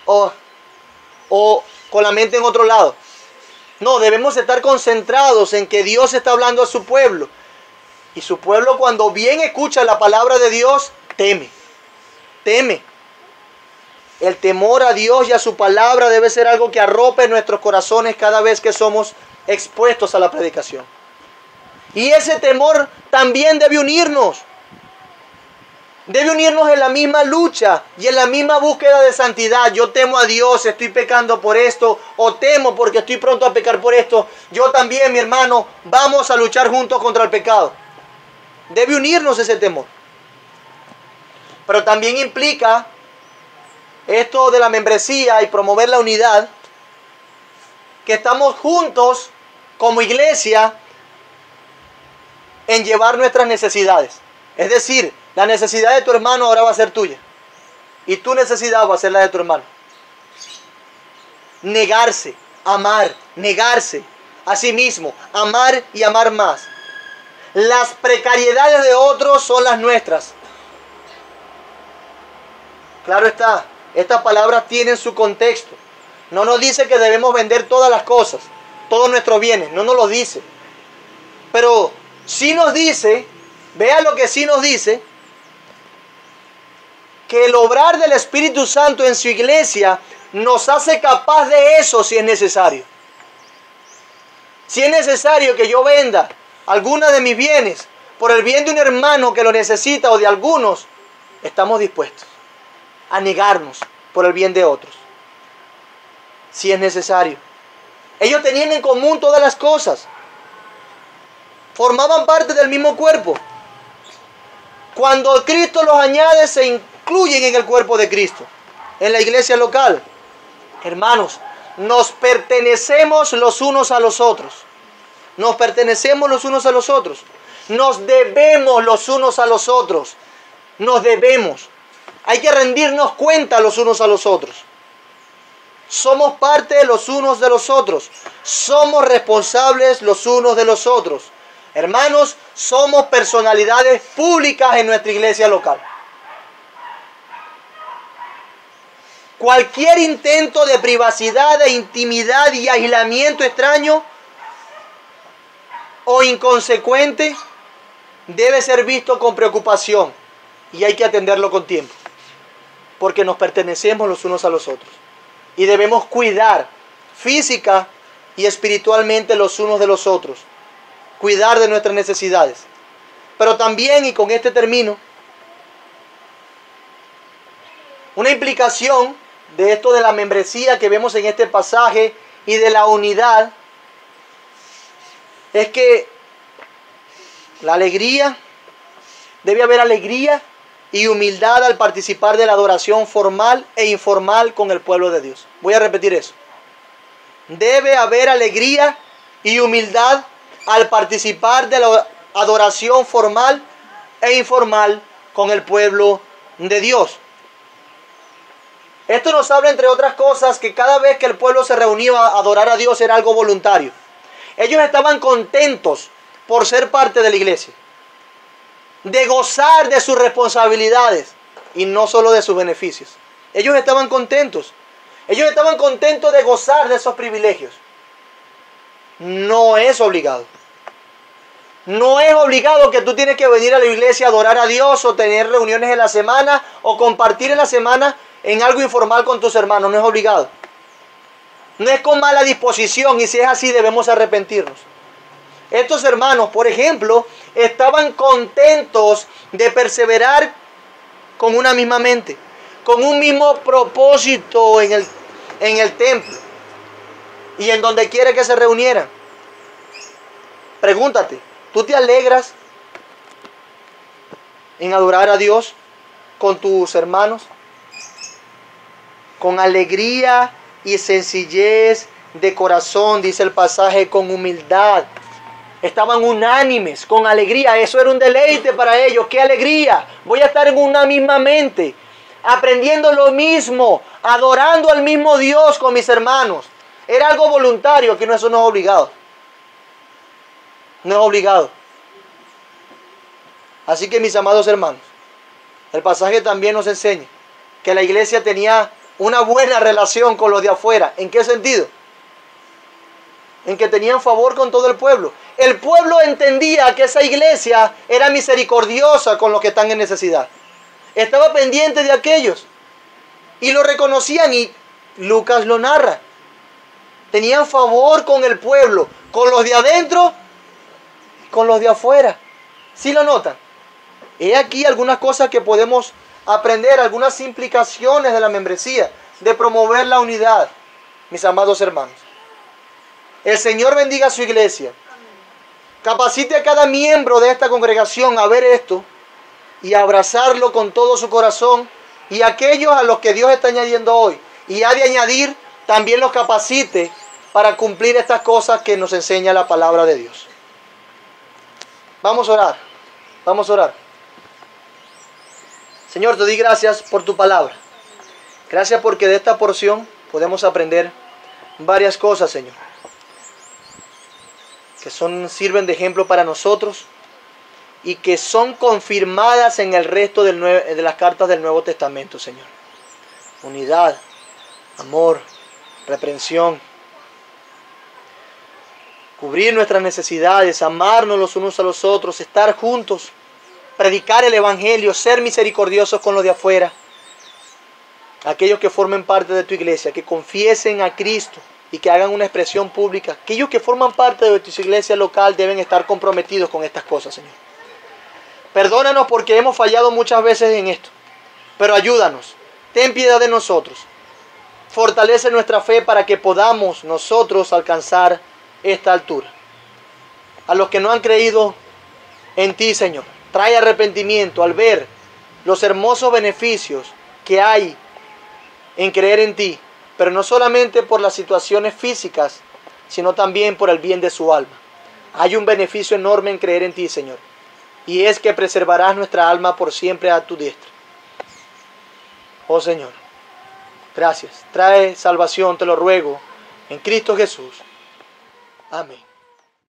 A: o con la mente en otro lado. No, debemos estar concentrados en que Dios está hablando a su pueblo. Y su pueblo, cuando bien escucha la palabra de Dios, teme. El temor a Dios y a su palabra debe ser algo que arrope nuestros corazones cada vez que somos expuestos a la predicación. Y ese temor también debe unirnos. Debe unirnos en la misma lucha y en la misma búsqueda de santidad. Yo temo a Dios, estoy pecando por esto, o temo porque estoy pronto a pecar por esto. Yo también, mi hermano, vamos a luchar juntos contra el pecado. Debe unirnos ese temor. Pero también implica esto de la membresía y promover la unidad, que estamos juntos como iglesia en llevar nuestras necesidades. Es decir, la necesidad de tu hermano ahora va a ser tuya. Y tu necesidad va a ser la de tu hermano. Negarse, amar, negarse a sí mismo, amar y amar más. Las precariedades de otros son las nuestras. Claro está, estas palabras tienen su contexto. No nos dice que debemos vender todas las cosas, todos nuestros bienes, no nos lo dice. Pero sí nos dice, vea lo que sí nos dice, que el obrar del Espíritu Santo en su iglesia nos hace capaz de eso si es necesario. Si es necesario que yo venda alguna de mis bienes por el bien de un hermano que lo necesita o de algunos, estamos dispuestos a negarnos por el bien de otros. Si es necesario. Ellos tenían en común todas las cosas. Formaban parte del mismo cuerpo. Cuando Cristo los añade, se incluyen en el cuerpo de Cristo, en la iglesia local. Hermanos, nos pertenecemos los unos a los otros. Nos pertenecemos los unos a los otros. Nos debemos los unos a los otros. Nos debemos. Hay que rendirnos cuenta los unos a los otros. Somos parte de los unos de los otros. Somos responsables los unos de los otros. Hermanos, somos personalidades públicas en nuestra iglesia local. Cualquier intento de privacidad, de intimidad y aislamiento extraño o inconsecuente debe ser visto con preocupación y hay que atenderlo con tiempo, porque nos pertenecemos los unos a los otros y debemos cuidar física y espiritualmente los unos de los otros, cuidar de nuestras necesidades. Pero también, y con este termino, una implicación de esto de la membresía que vemos en este pasaje y de la unidad es que la alegría, debe haber alegría y humildad al participar de la adoración formal e informal con el pueblo de Dios. Voy a repetir eso. Debe haber alegría y humildad al participar de la adoración formal e informal con el pueblo de Dios. Esto nos habla, entre otras cosas, que cada vez que el pueblo se reunía a adorar a Dios era algo voluntario. Ellos estaban contentos por ser parte de la iglesia, de gozar de sus responsabilidades y no solo de sus beneficios. Ellos estaban contentos. Ellos estaban contentos de gozar de esos privilegios. No es obligado. No es obligado que tú tienes que venir a la iglesia a adorar a Dios o tener reuniones en la semana o compartir en la semana en algo informal con tus hermanos. No es obligado. No es con mala disposición, y si es así debemos arrepentirnos. Estos hermanos, por ejemplo, estaban contentos de perseverar con una misma mente, con un mismo propósito en el templo y en donde quiera que se reunieran. Pregúntate, ¿tú te alegras en adorar a Dios con tus hermanos? Con alegría y sencillez de corazón, dice el pasaje, con humildad. Estaban unánimes, con alegría. Eso era un deleite para ellos. ¡Qué alegría! Voy a estar en una misma mente, aprendiendo lo mismo, adorando al mismo Dios con mis hermanos. Era algo voluntario, que eso no es obligado. No es obligado. Así que, mis amados hermanos, el pasaje también nos enseña que la iglesia tenía una buena relación con los de afuera. ¿En qué sentido? En que tenían favor con todo el pueblo. El pueblo entendía que esa iglesia era misericordiosa con los que están en necesidad. Estaba pendiente de aquellos. Y lo reconocían, y Lucas lo narra. Tenían favor con el pueblo, con los de adentro, con los de afuera. ¿Sí lo notan? He aquí algunas cosas que podemos aprender, algunas implicaciones de la membresía, de promover la unidad, mis amados hermanos. El Señor bendiga a su iglesia. Capacite a cada miembro de esta congregación a ver esto y a abrazarlo con todo su corazón, y aquellos a los que Dios está añadiendo hoy y ha de añadir, también los capacite para cumplir estas cosas que nos enseña la palabra de Dios. Vamos a orar. Vamos a orar. Señor, te doy gracias por tu palabra. Gracias porque de esta porción podemos aprender varias cosas, Señor, que sirven de ejemplo para nosotros y que son confirmadas en el resto de las cartas del Nuevo Testamento, Señor. Unidad, amor, reprensión, cubrir nuestras necesidades, amarnos los unos a los otros, estar juntos, predicar el Evangelio, ser misericordiosos con los de afuera. Aquellos que formen parte de tu iglesia, que confiesen a Cristo y que hagan una expresión pública. Aquellos que forman parte de tu iglesia local deben estar comprometidos con estas cosas, Señor. Perdónanos porque hemos fallado muchas veces en esto, pero ayúdanos, ten piedad de nosotros. Fortalece nuestra fe para que podamos nosotros alcanzar esta altura. A los que no han creído en ti, Señor, trae arrepentimiento al ver los hermosos beneficios que hay en creer en ti, pero no solamente por las situaciones físicas, sino también por el bien de su alma. Hay un beneficio enorme en creer en ti, Señor, y es que preservarás nuestra alma por siempre a tu diestra. Oh Señor, gracias. Trae salvación, te lo ruego, en Cristo Jesús. Amén.